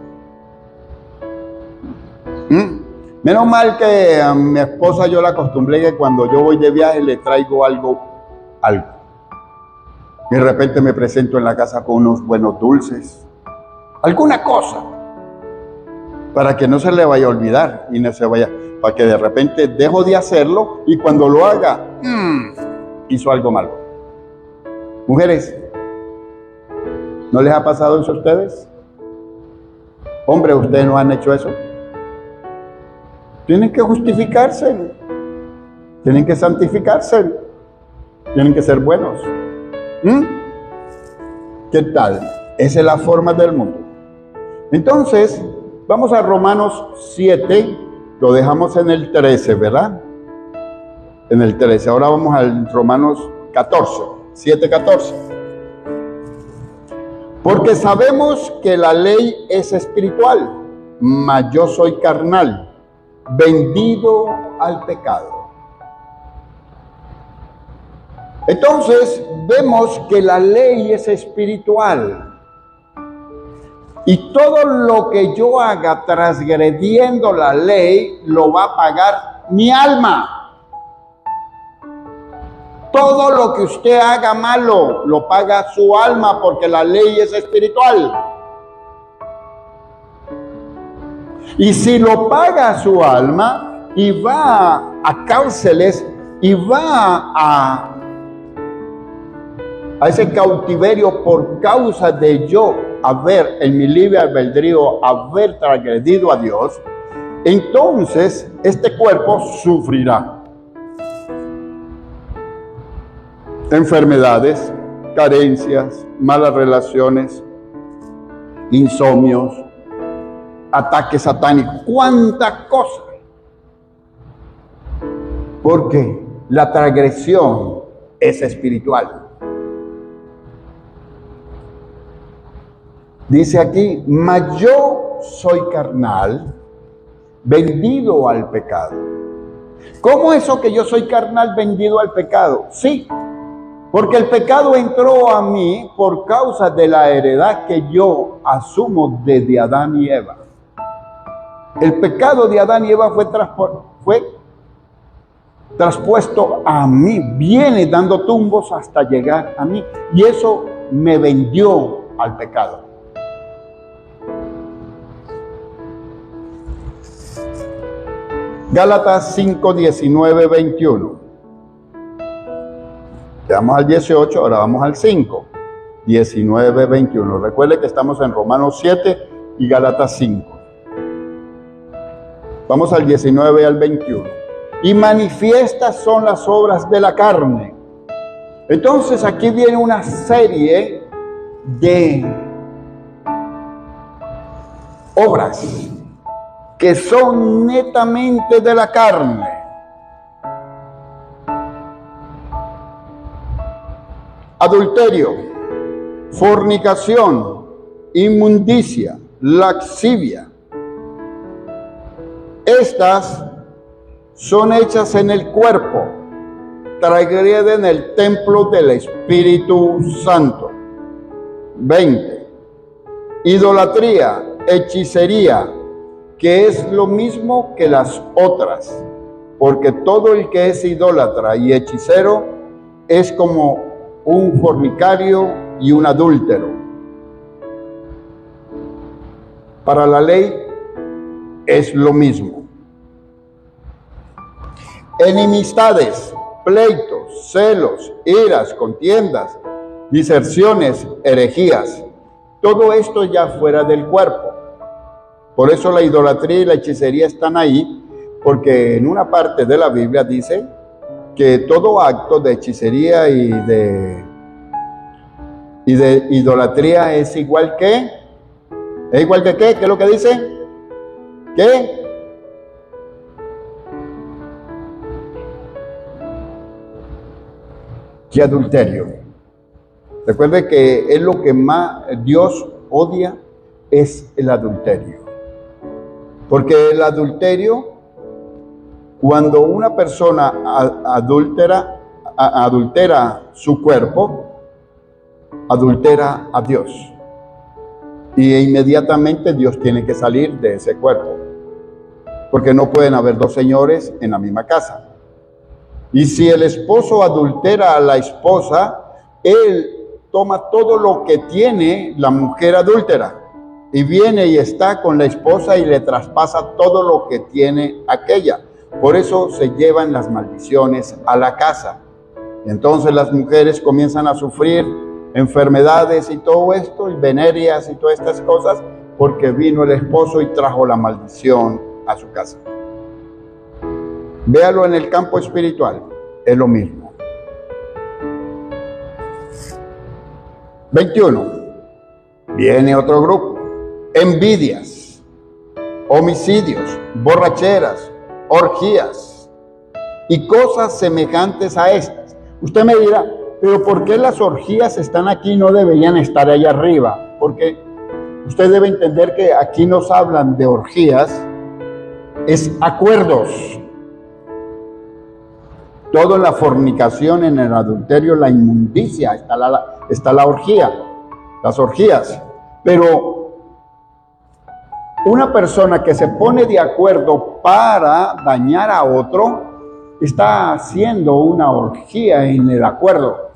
Menos mal que a mi esposa yo la acostumbré que cuando yo voy de viaje le traigo algo. Y de repente me presento en la casa con unos buenos dulces, alguna cosa, para que no se le vaya a olvidar y no se vaya, para que de repente dejo de hacerlo y cuando lo haga, hizo algo malo. Mujeres, ¿no les ha pasado eso a ustedes? Hombres, ¿ustedes no han hecho eso? Tienen que justificarse, tienen que santificarse, tienen que ser buenos. ¿Qué tal? Esa es la forma del mundo. Entonces, vamos a Romanos 7, lo dejamos en el 13, ¿verdad? En el 13, ahora vamos al Romanos 14, 7:14. Porque sabemos que la ley es espiritual, mas yo soy carnal, vendido al pecado. Entonces vemos que la ley es espiritual y todo lo que yo haga transgrediendo la ley lo va a pagar mi alma. Todo lo que usted haga malo lo paga su alma porque la ley es espiritual. Y si lo paga su alma y va a cárceles y va a ese cautiverio por causa de yo haber, en mi libre albedrío, haber transgredido a Dios, entonces este cuerpo sufrirá enfermedades, carencias, malas relaciones, insomnios, ataques satánicos, cuánta cosa. Porque la transgresión es espiritual. Dice aquí, mas yo soy carnal, vendido al pecado. ¿Cómo eso que yo soy carnal, vendido al pecado? Sí, porque el pecado entró a mí por causa de la heredad que yo asumo desde Adán y Eva. El pecado de Adán y Eva fue traspuesto a mí, viene dando tumbos hasta llegar a mí, y eso me vendió al pecado. Gálatas 5, 19, 21. Vamos al 18, ahora vamos al 5. 19, 21. Recuerde que estamos en Romanos 7 y Gálatas 5. Vamos al 19 y al 21. Y manifiestas son las obras de la carne. Entonces aquí viene una serie de obras que son netamente de la carne. Adulterio, fornicación, inmundicia, lascivia. Estas son hechas en el cuerpo, transgreden el templo del Espíritu Santo. 20. Idolatría, hechicería, que es lo mismo que las otras, porque todo el que es idólatra y hechicero es como un fornicario y un adúltero. Para la ley es lo mismo. Enemistades, pleitos, celos, iras, contiendas, diserciones, herejías. Todo esto ya fuera del cuerpo. Por eso la idolatría y la hechicería están ahí, porque en una parte de la Biblia dice que todo acto de hechicería y de idolatría es igual que... ¿Es igual que qué? ¿Qué es lo que dice? ¿Qué? Que adulterio. Recuerde que es lo que más Dios odia, es el adulterio. Porque el adulterio, cuando una persona adultera su cuerpo, adultera a Dios. Y inmediatamente Dios tiene que salir de ese cuerpo. Porque no pueden haber dos señores en la misma casa. Y si el esposo adultera a la esposa, él toma todo lo que tiene la mujer adúltera y viene y está con la esposa y le traspasa todo lo que tiene aquella. Por eso se llevan las maldiciones a la casa. Y entonces las mujeres comienzan a sufrir enfermedades y todo esto, y venerias y todas estas cosas, porque vino el esposo y trajo la maldición a su casa. Véalo en el campo espiritual, es lo mismo. 21. Viene otro grupo. Envidias, homicidios, borracheras, orgías y cosas semejantes a estas. Usted me dirá, pero ¿por qué las orgías están aquí y no deberían estar allá arriba? Porque usted debe entender que aquí nos hablan de orgías, es acuerdos. Todo en la fornicación, en el adulterio, la inmundicia, está la orgía, las orgías. Pero una persona que se pone de acuerdo para dañar a otro, está haciendo una orgía en el acuerdo.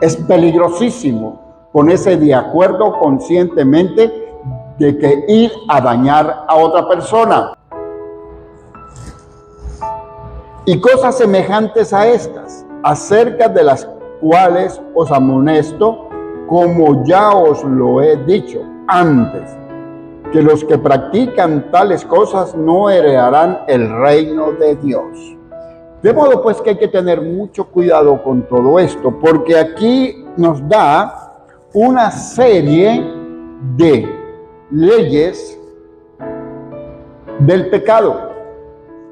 Es peligrosísimo ponerse de acuerdo conscientemente de que ir a dañar a otra persona. Y cosas semejantes a estas, acerca de las cuales os amonesto, como ya os lo he dicho antes, que los que practican tales cosas no heredarán el reino de Dios. De modo pues que hay que tener mucho cuidado con todo esto, porque aquí nos da una serie de leyes del pecado,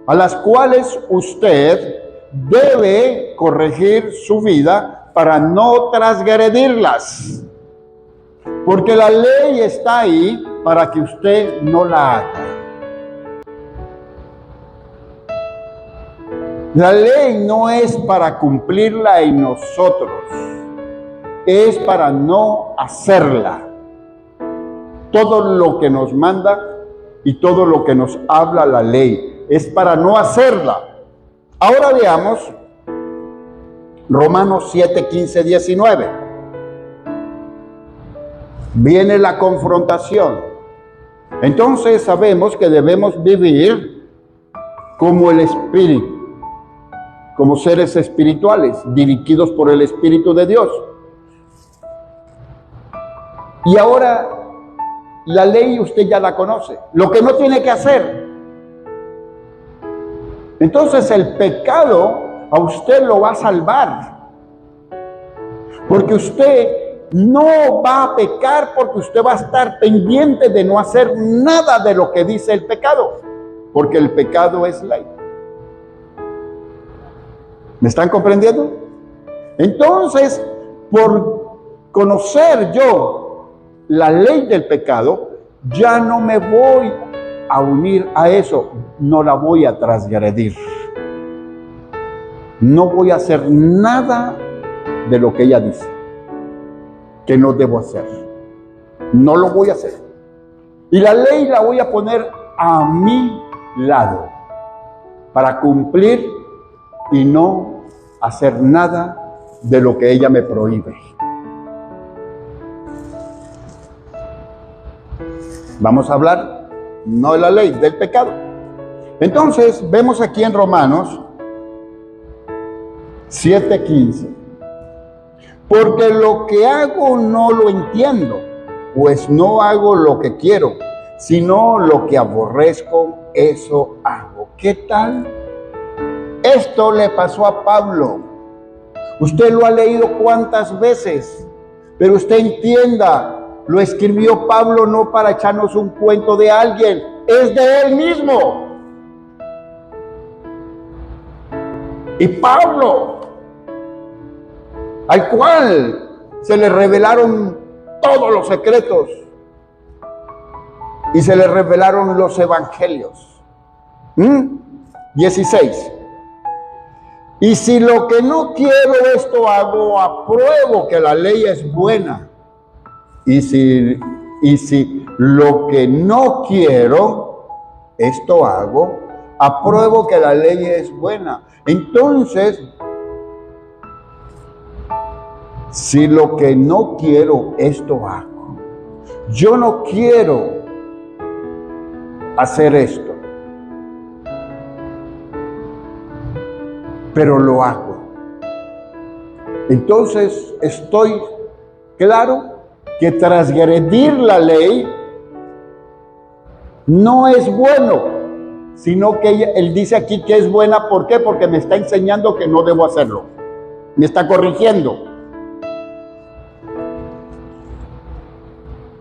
a las cuales usted debe corregir su vida para no transgredirlas. Porque la ley está ahí para que usted no la haga. La ley no es para cumplirla en nosotros, es para no hacerla. Todo lo que nos manda y todo lo que nos habla la ley es para no hacerla. Ahora veamos Romanos 7, 15, 19. Viene la confrontación. Entonces sabemos que debemos vivir como el Espíritu, como seres espirituales, dirigidos por el Espíritu de Dios. Y ahora, la ley usted ya la conoce, lo que no tiene que hacer. Entonces el pecado a usted lo va a salvar. Porque usted no va a pecar, porque usted va a estar pendiente de no hacer nada de lo que dice el pecado. Porque el pecado es ley. ¿Me están comprendiendo? Entonces, por conocer yo la ley del pecado, ya no me voy a unir a eso, no la voy a transgredir. no voy a hacer nada de lo que ella dice que no debo hacer. No lo voy a hacer. Y la ley la voy a poner a mi lado para cumplir y no hacer nada de lo que ella me prohíbe. Vamos a hablar no de la ley, del pecado. Entonces, vemos aquí en Romanos 7:15. Porque lo que hago no lo entiendo, pues no hago lo que quiero, sino lo que aborrezco, eso hago. ¿Qué tal? Esto le pasó a Pablo. Usted lo ha leído cuántas veces, pero usted entienda, lo escribió Pablo no para echarnos un cuento de alguien, es de él mismo. Y Pablo, al cual se le revelaron todos los secretos y se le revelaron los evangelios. 16. Y si lo que no quiero esto hago, apruebo que la ley es buena. Y si lo que no quiero esto hago, apruebo que la ley es buena. Entonces, si lo que no quiero esto hago, yo no quiero hacer esto, pero lo hago. Entonces estoy claro que transgredir la ley no es bueno, sino que él dice aquí que es buena. ¿Por qué? Porque me está enseñando que no debo hacerlo, me está corrigiendo.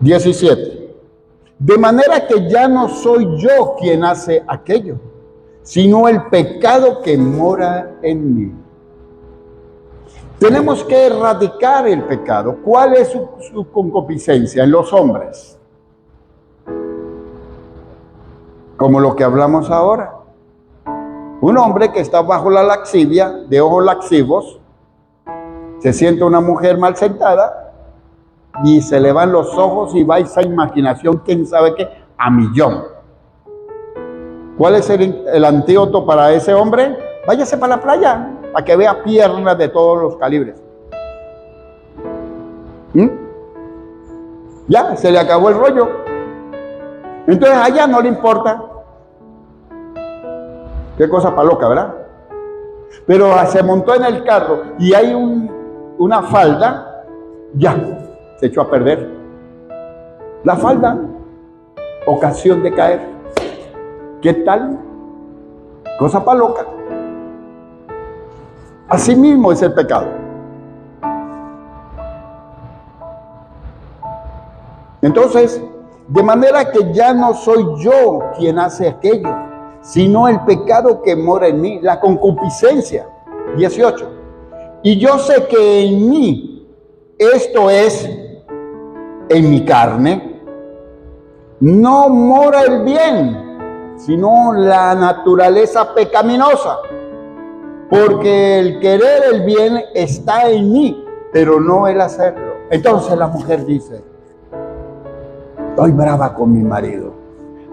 17. De manera que ya no soy yo quien hace aquello, sino el pecado que mora en mí. Tenemos que erradicar el pecado. ¿Cuál es su concupiscencia en los hombres? Como lo que hablamos ahora. Un hombre que está bajo la laxivia, de ojos laxivos, se siente una mujer mal sentada y se le van los ojos y va esa imaginación, quién sabe qué, a millón. ¿Cuál es el antídoto para ese hombre? Váyase para la playa, para que vea piernas de todos los calibres. Ya, se le acabó el rollo. Entonces allá no le importa. Qué cosa para loca, ¿verdad? Pero se montó en el carro y hay una falda, ya, se echó a perder. La falda, ocasión de caer. ¿Qué tal? Cosa para loca. Así mismo es el pecado. Entonces, de manera que ya no soy yo quien hace aquello, sino el pecado que mora en mí, la concupiscencia. 18. Y yo sé que en mí, esto es, en mi carne, no mora el bien, sino la naturaleza pecaminosa. Porque el querer el bien está en mí, pero no el hacerlo. Entonces la mujer dice, estoy brava con mi marido,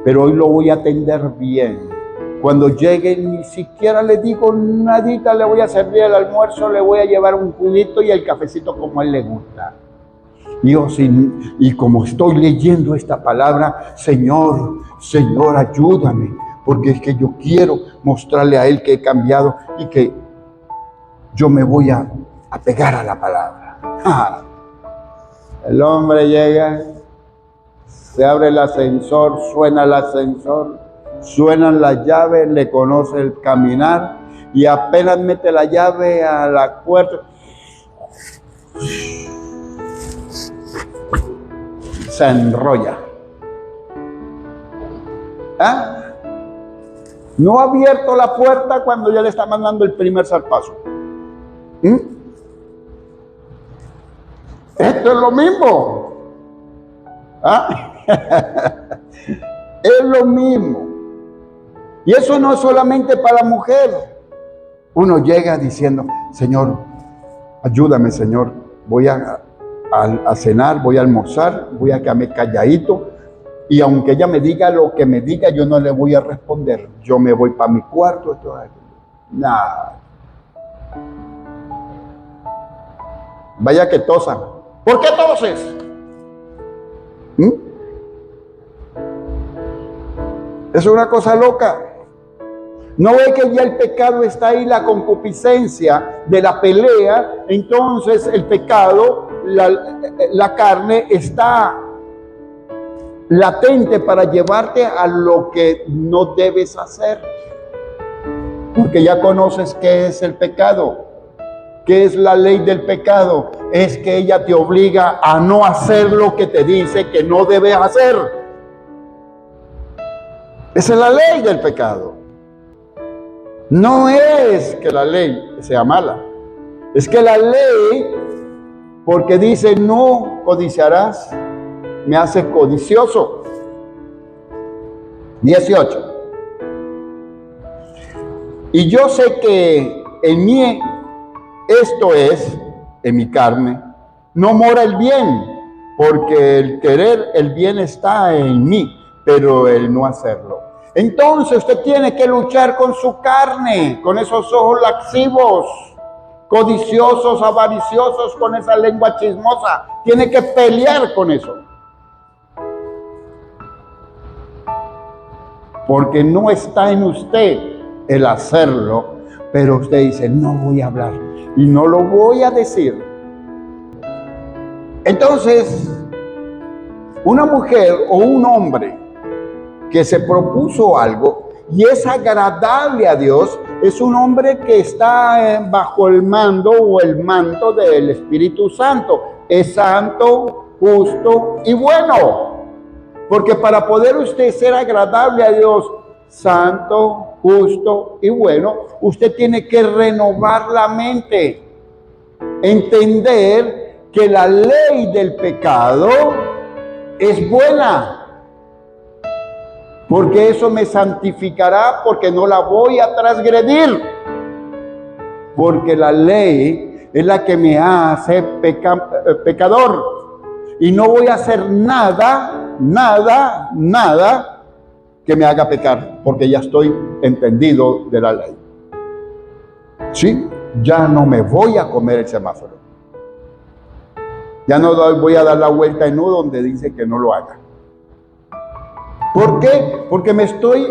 pero hoy lo voy a atender bien. Cuando llegue ni siquiera le digo nadita, le voy a servir el almuerzo, le voy a llevar un juguito y el cafecito como a él le gusta. Y como estoy leyendo esta palabra, Señor, ayúdame, porque es que yo quiero mostrarle a él que he cambiado y que yo me voy a pegar a la palabra. El hombre llega, se abre el ascensor, suena el ascensor, suenan las llaves, le conoce el caminar y apenas mete la llave a la puerta, se enrolla. No ha abierto la puerta cuando ya le está mandando el primer zarpazo. Esto es lo mismo. Es lo mismo. Y eso no es solamente para la mujer. uno llega diciendo, Señor, ayúdame, Señor, voy a cenar, voy a almorzar, voy a quedarme calladito, y aunque ella me diga lo que me diga, yo no le voy a responder, yo me voy para mi cuarto. Nada. Vaya que tosan. ¿Por qué toses? Es una cosa loca. ¿No ve que ya el pecado está ahí, la concupiscencia de la pelea? Entonces el pecado, la carne está latente para llevarte a lo que no debes hacer. Porque ya conoces qué es el pecado. ¿Qué es la ley del pecado? Es que ella te obliga a no hacer lo que te dice que no debes hacer. Esa es la ley del pecado. No es que la ley sea mala. Es que la ley, porque dice no codiciarás, me hace codicioso. 18. Y yo sé que en mí, esto es, en mi carne, no mora el bien, porque el querer el bien está en mí, pero el no hacerlo. Entonces usted tiene que luchar con su carne, con esos ojos lascivos, codiciosos, avariciosos, con esa lengua chismosa. Tiene que pelear con eso. Porque no está en usted el hacerlo, pero usted dice, no voy a hablar y no lo voy a decir. Entonces, una mujer o un hombre que se propuso algo y es agradable a Dios, es un hombre que está bajo el mando o el manto del Espíritu Santo. Es santo, justo y bueno. Porque para poder usted ser agradable a Dios, santo, justo y bueno, usted tiene que renovar la mente. Entender que la ley del pecado es buena. Porque eso me santificará, porque no la voy a transgredir. Porque la ley es la que me hace pecador. Y no voy a hacer nada que me haga pecar, porque ya estoy entendido de la ley. Sí, ya no me voy a comer el semáforo. Ya no voy a dar la vuelta en U donde dice que no lo haga. ¿Por qué? Porque me estoy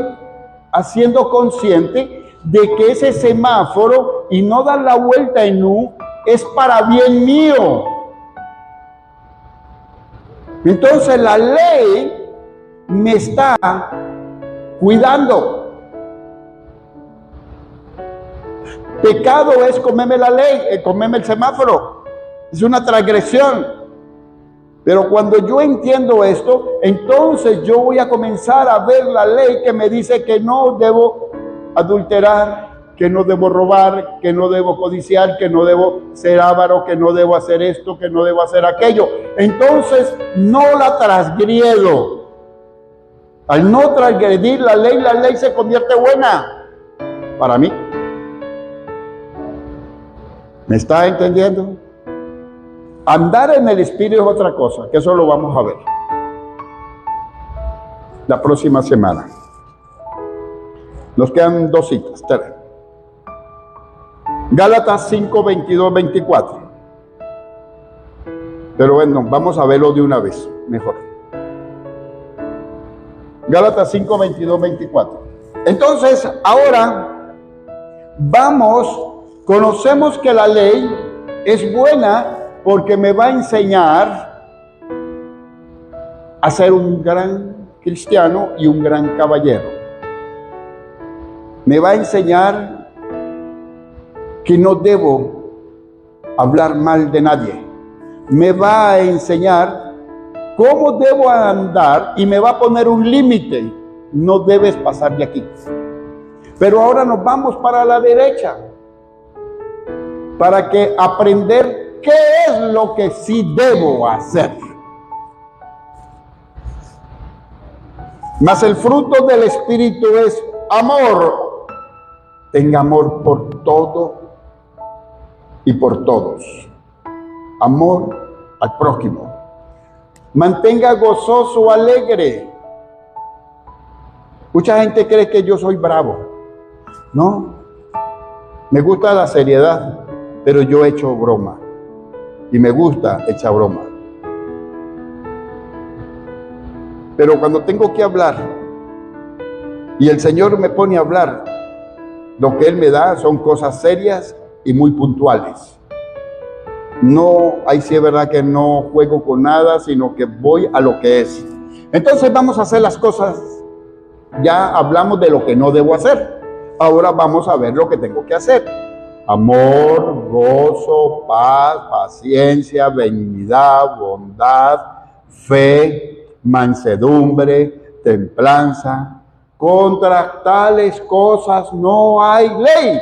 haciendo consciente de que ese semáforo y no dar la vuelta en U es para bien mío. Entonces la ley me está cuidando. Pecado es comerme la ley, comerme el semáforo. Es una transgresión. Pero cuando yo entiendo esto, entonces yo voy a comenzar a ver la ley que me dice que no debo adulterar, que no debo robar, que no debo codiciar, que no debo ser avaro, que no debo hacer esto, que no debo hacer aquello. Entonces no la transgredo. Al no transgredir la ley se convierte buena para mí. ¿Me está entendiendo? Andar en el Espíritu es otra cosa, que eso lo vamos a ver la próxima semana. Nos quedan 2 citas. Gálatas 5, 22, 24. Pero bueno, vamos a verlo de una vez, mejor. Gálatas 5, 22, 24. Entonces, ahora conocemos que la ley es buena porque me va a enseñar a ser un gran cristiano y un gran caballero. Me va a enseñar que no debo hablar mal de nadie. Me va a enseñar cómo debo andar y me va a poner un límite. No debes pasar de aquí. Pero ahora nos vamos para la derecha para que aprender qué es lo que sí debo hacer. Mas el fruto del Espíritu es amor. Tenga amor por todo y por todos. Amor al prójimo. Mantenga gozoso o alegre. Mucha gente cree que yo soy bravo. No. Me gusta la seriedad, pero yo echo broma. Y me gusta echar broma. Pero cuando tengo que hablar y el Señor me pone a hablar, lo que Él me da son cosas serias y muy puntuales. No, ahí sí es verdad que no juego con nada, sino que voy a lo que es. Entonces vamos a hacer las cosas. Ya hablamos de lo que no debo hacer. Ahora vamos a ver lo que tengo que hacer. Amor, gozo, paz, paciencia, benignidad, bondad, fe, mansedumbre, templanza. Contra tales cosas no hay ley.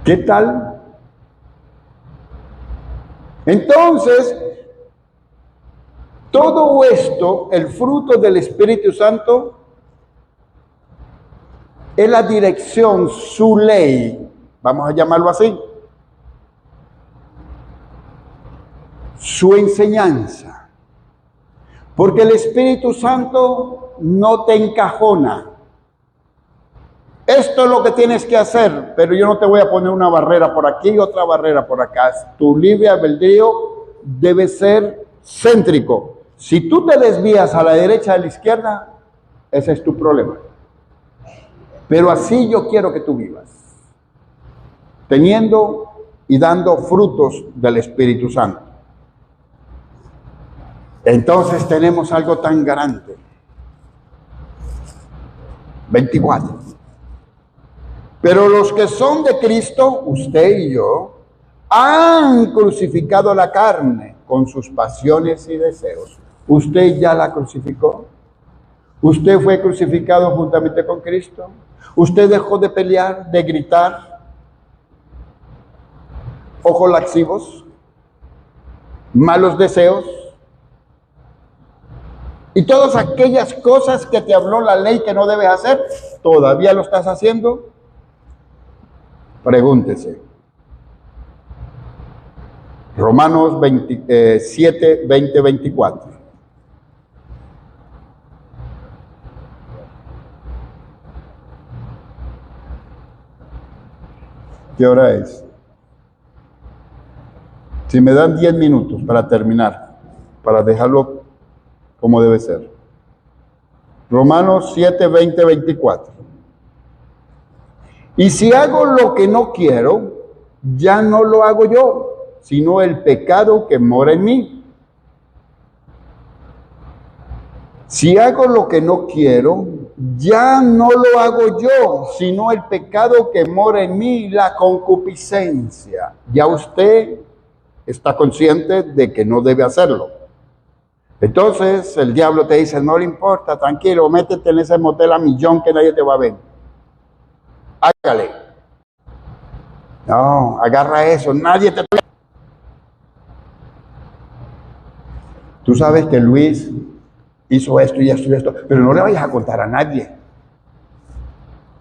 ¿Qué tal? Entonces, todo esto, el fruto del Espíritu Santo, es la dirección, su ley, vamos a llamarlo así, su enseñanza. Porque el Espíritu Santo no te encajona. Esto es lo que tienes que hacer, pero yo no te voy a poner una barrera por aquí y otra barrera por acá. Tu libre albedrío debe ser céntrico. Si tú te desvías a la derecha o a la izquierda, ese es tu problema. Pero así yo quiero que tú vivas, teniendo y dando frutos del Espíritu Santo. Entonces tenemos algo tan grande. 24. Pero los que son de Cristo, usted y yo, han crucificado la carne con sus pasiones y deseos. ¿Usted ya la crucificó? ¿Usted fue crucificado juntamente con Cristo? ¿Usted dejó de pelear, de gritar? ¿Ojos laxivos? ¿Malos deseos? Y todas aquellas cosas que te habló la ley que no debes hacer, ¿todavía lo estás haciendo? Pregúntese. Romanos 7, 20, 24. ¿Qué hora es? Si me dan 10 minutos para terminar, para dejarlo como debe ser. Romanos 7, 20, 24. Y si hago lo que no quiero, ya no lo hago yo, sino el pecado que mora en mí. Si hago lo que no quiero, ya no lo hago yo, sino el pecado que mora en mí, la concupiscencia. Ya usted está consciente de que no debe hacerlo. Entonces el diablo te dice, no le importa, tranquilo, métete en ese motel a millón que nadie te va a ver. Hágale. No, agarra eso, nadie te... Tú sabes que Luis hizo esto y esto y esto, pero no le vayas a contar a nadie.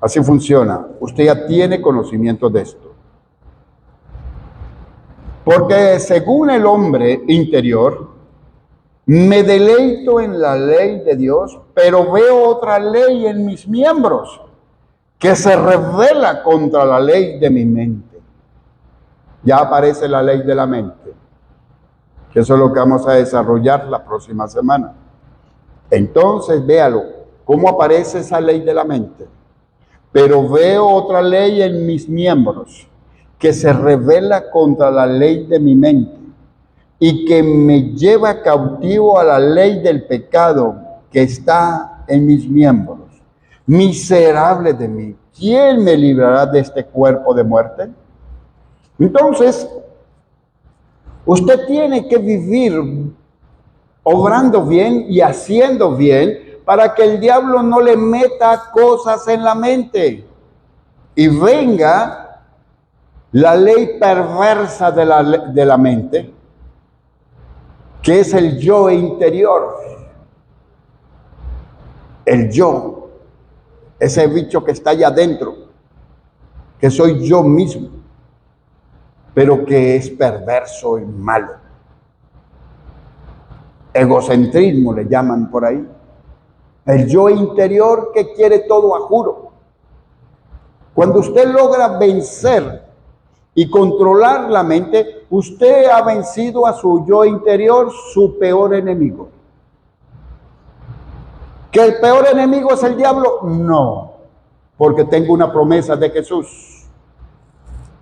Así funciona. Usted ya tiene conocimiento de esto. Porque según el hombre interior, me deleito en la ley de Dios, pero veo otra ley en mis miembros que se revela contra la ley de mi mente. Ya aparece la ley de la mente, que eso es lo que vamos a desarrollar la próxima semana. Entonces, véalo, cómo aparece esa ley de la mente. Pero veo otra ley en mis miembros que se revela contra la ley de mi mente y que me lleva cautivo a la ley del pecado que está en mis miembros. Miserable de mí, ¿quién me librará de este cuerpo de muerte? Entonces, usted tiene que vivir obrando bien y haciendo bien para que el diablo no le meta cosas en la mente y venga la ley perversa de la mente, que es el yo interior. El yo. ese bicho que está allá adentro, que soy yo mismo, pero que es perverso y malo. Egocentrismo le llaman por ahí. El yo interior que quiere todo a juro. Cuando usted logra vencer y controlar la mente, usted ha vencido a su yo interior, su peor enemigo. ¿Que el peor enemigo es el diablo? No, porque tengo una promesa de Jesús,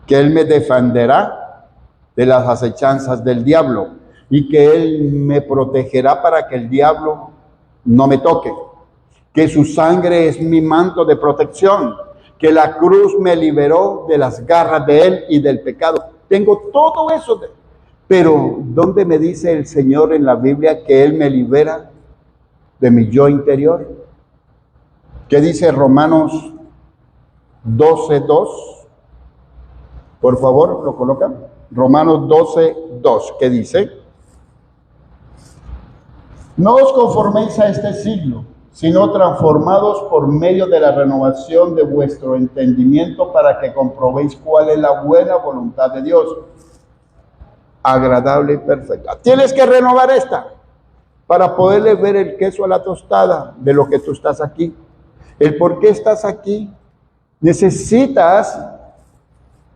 que Él me defenderá de las acechanzas del diablo y que Él me protegerá para que el diablo no me toque, que su sangre es mi manto de protección, que la cruz me liberó de las garras de Él y del pecado. Tengo todo eso, pero ¿dónde me dice el Señor en la Biblia que Él me libera de mi yo interior? ¿Qué dice Romanos 12:2? Por favor, lo colocan. Romanos 12:2, ¿qué dice? No os conforméis a este siglo, sino transformados por medio de la renovación de vuestro entendimiento, para que comprobéis cuál es la buena voluntad de Dios, agradable y perfecta. Tienes que renovar esta para poderle ver el queso a la tostada de lo que tú estás aquí. El por qué estás aquí. Necesitas,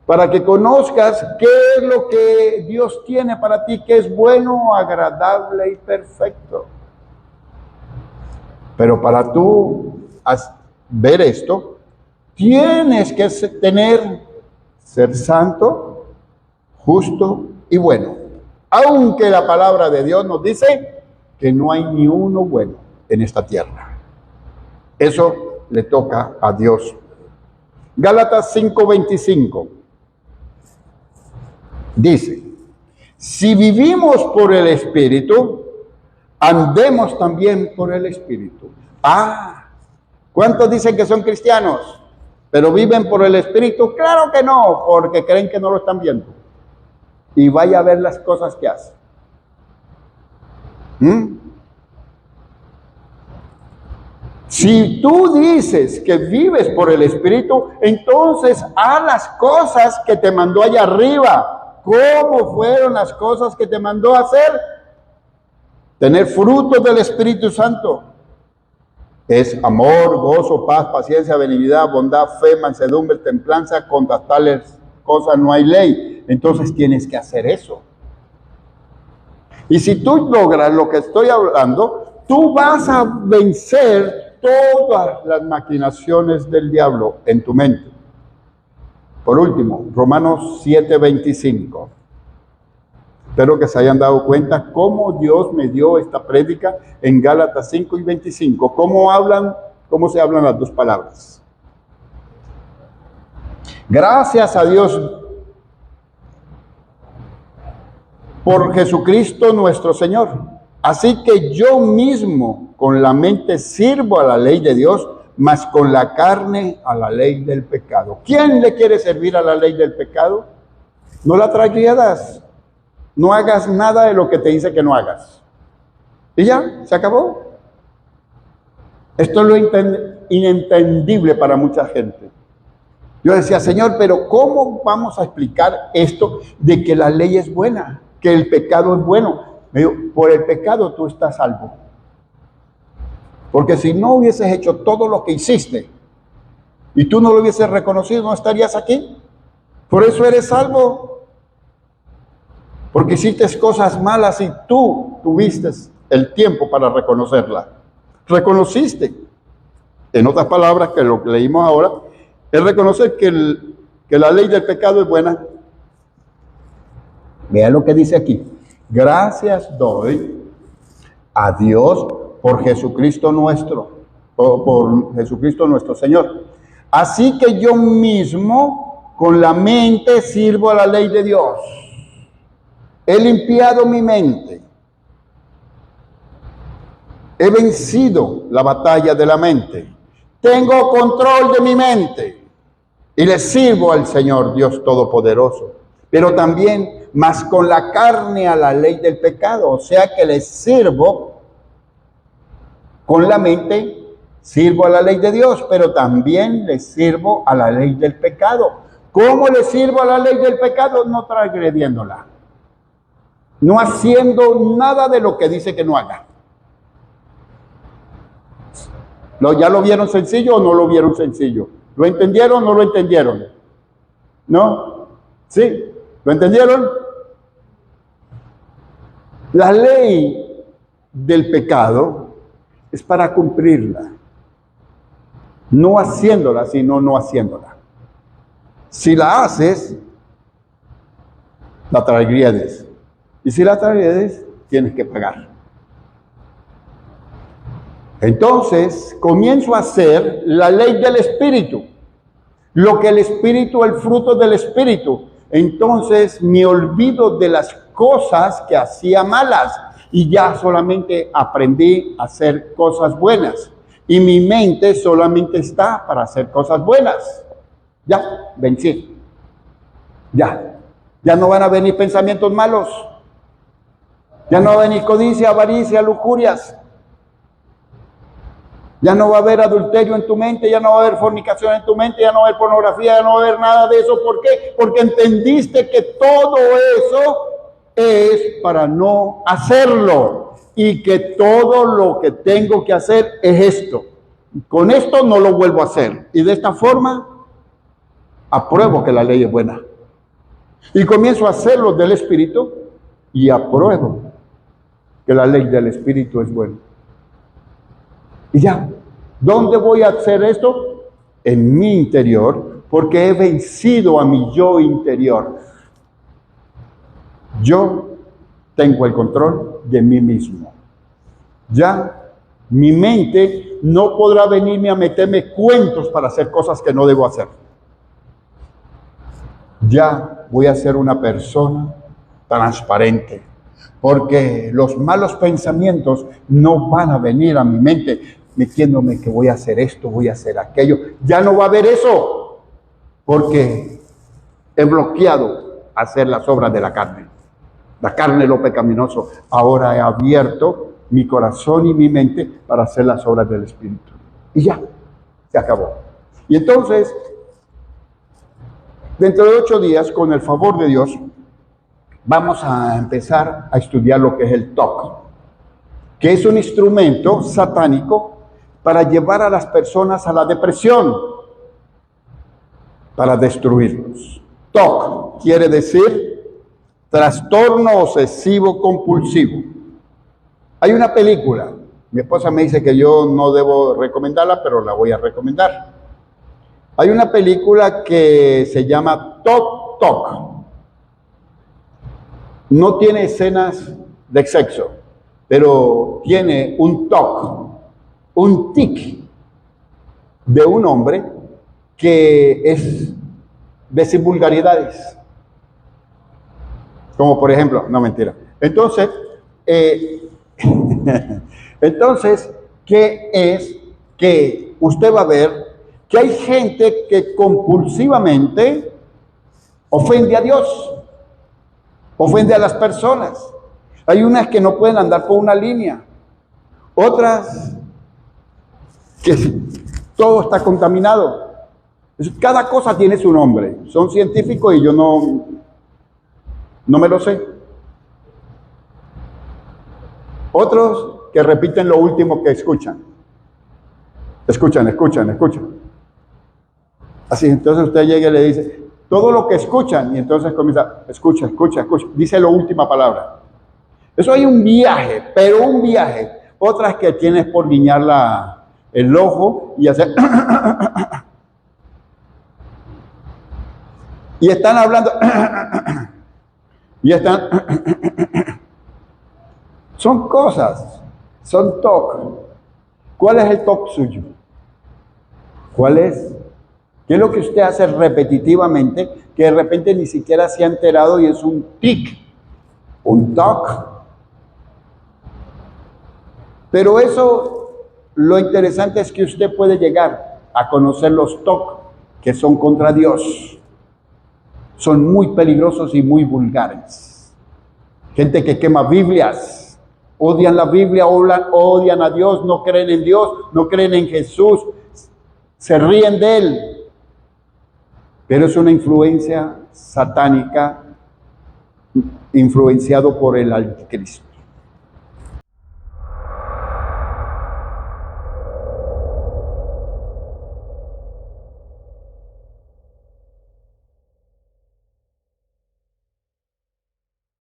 para que conozcas qué es lo que Dios tiene para ti, que es bueno, agradable y perfecto. Pero para tú ver esto, tienes que ser santo, justo y bueno. Aunque la palabra de Dios nos dice que no hay ni uno bueno en esta tierra. Eso le toca a Dios. Gálatas 5:25 dice: si vivimos por el Espíritu, andemos también por el Espíritu. ¿Cuántos dicen que son cristianos, pero viven por el Espíritu? Claro que no, porque creen que no lo están viendo. Y vaya a ver las cosas que hacen. Si tú dices que vives por el Espíritu, entonces haz las cosas que te mandó allá arriba. ¿Cómo fueron las cosas que te mandó a hacer? Tener frutos del Espíritu Santo. Es amor, gozo, paz, paciencia, benignidad, bondad, fe, mansedumbre, templanza. Contra tales cosas no hay ley. Entonces tienes que hacer eso. Y si tú logras lo que estoy hablando, tú vas a vencer todas las maquinaciones del diablo en tu mente. Por último, Romanos 7:25. Espero que se hayan dado cuenta cómo Dios me dio esta prédica en Gálatas 5:25. ¿Cómo se hablan las dos palabras? Gracias a Dios por Jesucristo nuestro Señor. Así que yo mismo con la mente sirvo a la ley de Dios, mas con la carne a la ley del pecado. ¿Quién le quiere servir a la ley del pecado? No la transgredas. No hagas nada de lo que te dice que no hagas. Y ya, se acabó. Esto es lo inentendible para mucha gente. Yo decía, Señor, pero ¿cómo vamos a explicar esto de que la ley es buena, que el pecado es bueno? Me dijo, por el pecado tú estás salvo. Porque si no hubieses hecho todo lo que hiciste y tú no lo hubieses reconocido, no estarías aquí. Por eso eres salvo. Porque hiciste cosas malas y tú tuviste el tiempo para reconocerlas. Reconociste. En otras palabras, que lo que leímos ahora, es reconocer que la ley del pecado es buena. Vea lo que dice aquí. Gracias doy a Dios por Jesucristo por Jesucristo nuestro Señor. Así que yo mismo con la mente sirvo a la ley de Dios. He limpiado mi mente. He vencido la batalla de la mente. Tengo control de mi mente. Y le sirvo al Señor Dios Todopoderoso. Pero también, más con la carne a la ley del pecado. O sea que le sirvo con la mente Sirvo a la ley de Dios, pero también le sirvo a la ley del pecado. ¿Cómo le sirvo a la ley del pecado? No transgrediéndola. No haciendo nada de lo que dice que no haga. ¿Ya lo vieron sencillo o no lo vieron sencillo? ¿Lo entendieron o no lo entendieron? ¿No? ¿Sí? ¿Lo entendieron? La ley del pecado es para cumplirla. No haciéndola, sino no haciéndola. Si la haces, la transgredes. Y si la transgredes, tienes que pagar. Entonces, comienzo a hacer la ley del Espíritu. Lo que el Espíritu, el fruto del Espíritu. Entonces, me olvido de las cosas que hacía malas. Y ya solamente aprendí a hacer cosas buenas. Y mi mente solamente está para hacer cosas buenas. Ya, vencí. Ya no van a venir pensamientos malos. Ya no va a venir codicia, avaricia, lujurias. Ya no va a haber adulterio en tu mente, ya no va a haber fornicación en tu mente, ya no va a haber pornografía, ya no va a haber nada de eso. ¿Por qué? Porque entendiste que todo eso es para no hacerlo. Y que todo lo que tengo que hacer es esto. Con esto no lo vuelvo a hacer. Y de esta forma, apruebo que la ley es buena. Y comienzo a hacerlo del Espíritu y apruebo que la ley del Espíritu es buena. Y ya, ¿dónde voy a hacer esto? En mi interior, porque he vencido a mi yo interior. Yo tengo el control de mí mismo. Ya, mi mente no podrá venirme a meterme cuentos para hacer cosas que no debo hacer. Ya voy a ser una persona transparente, porque los malos pensamientos no van a venir a mi mente metiéndome que voy a hacer esto, voy a hacer aquello. Ya no va a haber eso, porque he bloqueado hacer las obras de la carne. La carne es lo pecaminoso. Ahora he abierto mi corazón y mi mente para hacer las obras del Espíritu. Y ya, se acabó. Y entonces, dentro de 8 días, con el favor de Dios, vamos a empezar a estudiar lo que es el TOC, que es un instrumento satánico para llevar a las personas a la depresión, para destruirlos. TOC quiere decir trastorno obsesivo compulsivo. Hay una película, mi esposa me dice que yo no debo recomendarla, pero la voy a recomendar. Hay una película que se llama Tok Tok. No tiene escenas de sexo, pero tiene un TOC, un tic de un hombre que es decir vulgaridades. Como por ejemplo, no mentira. Entonces, ¿qué es? Que usted va a ver que hay gente que compulsivamente ofende a Dios, ofende a las personas. Hay unas que no pueden andar por una línea, otras que todo está contaminado. Cada cosa tiene su nombre. Son científicos y yo no me lo sé. Otros que repiten lo último que escuchan. Escuchan. Así, entonces usted llega y le dice, todo lo que escuchan, y entonces comienza, escucha. Dice la última palabra. Eso hay un viaje, pero un viaje. Otras que tienes por guiñar el ojo y hacer... y están hablando... y están... son cosas, son TOC. ¿Cuál es el TOC suyo? ¿Cuál es? ¿Qué es lo que usted hace repetitivamente que de repente ni siquiera se ha enterado y es un tic, un TOC? Pero eso, lo interesante es que usted puede llegar a conocer los TOC que son contra Dios. Son muy peligrosos y muy vulgares. Gente que quema Biblias, odian la Biblia, odian a Dios, no creen en Dios, no creen en Jesús, se ríen de Él. Pero es una influencia satánica influenciado por el anticristo.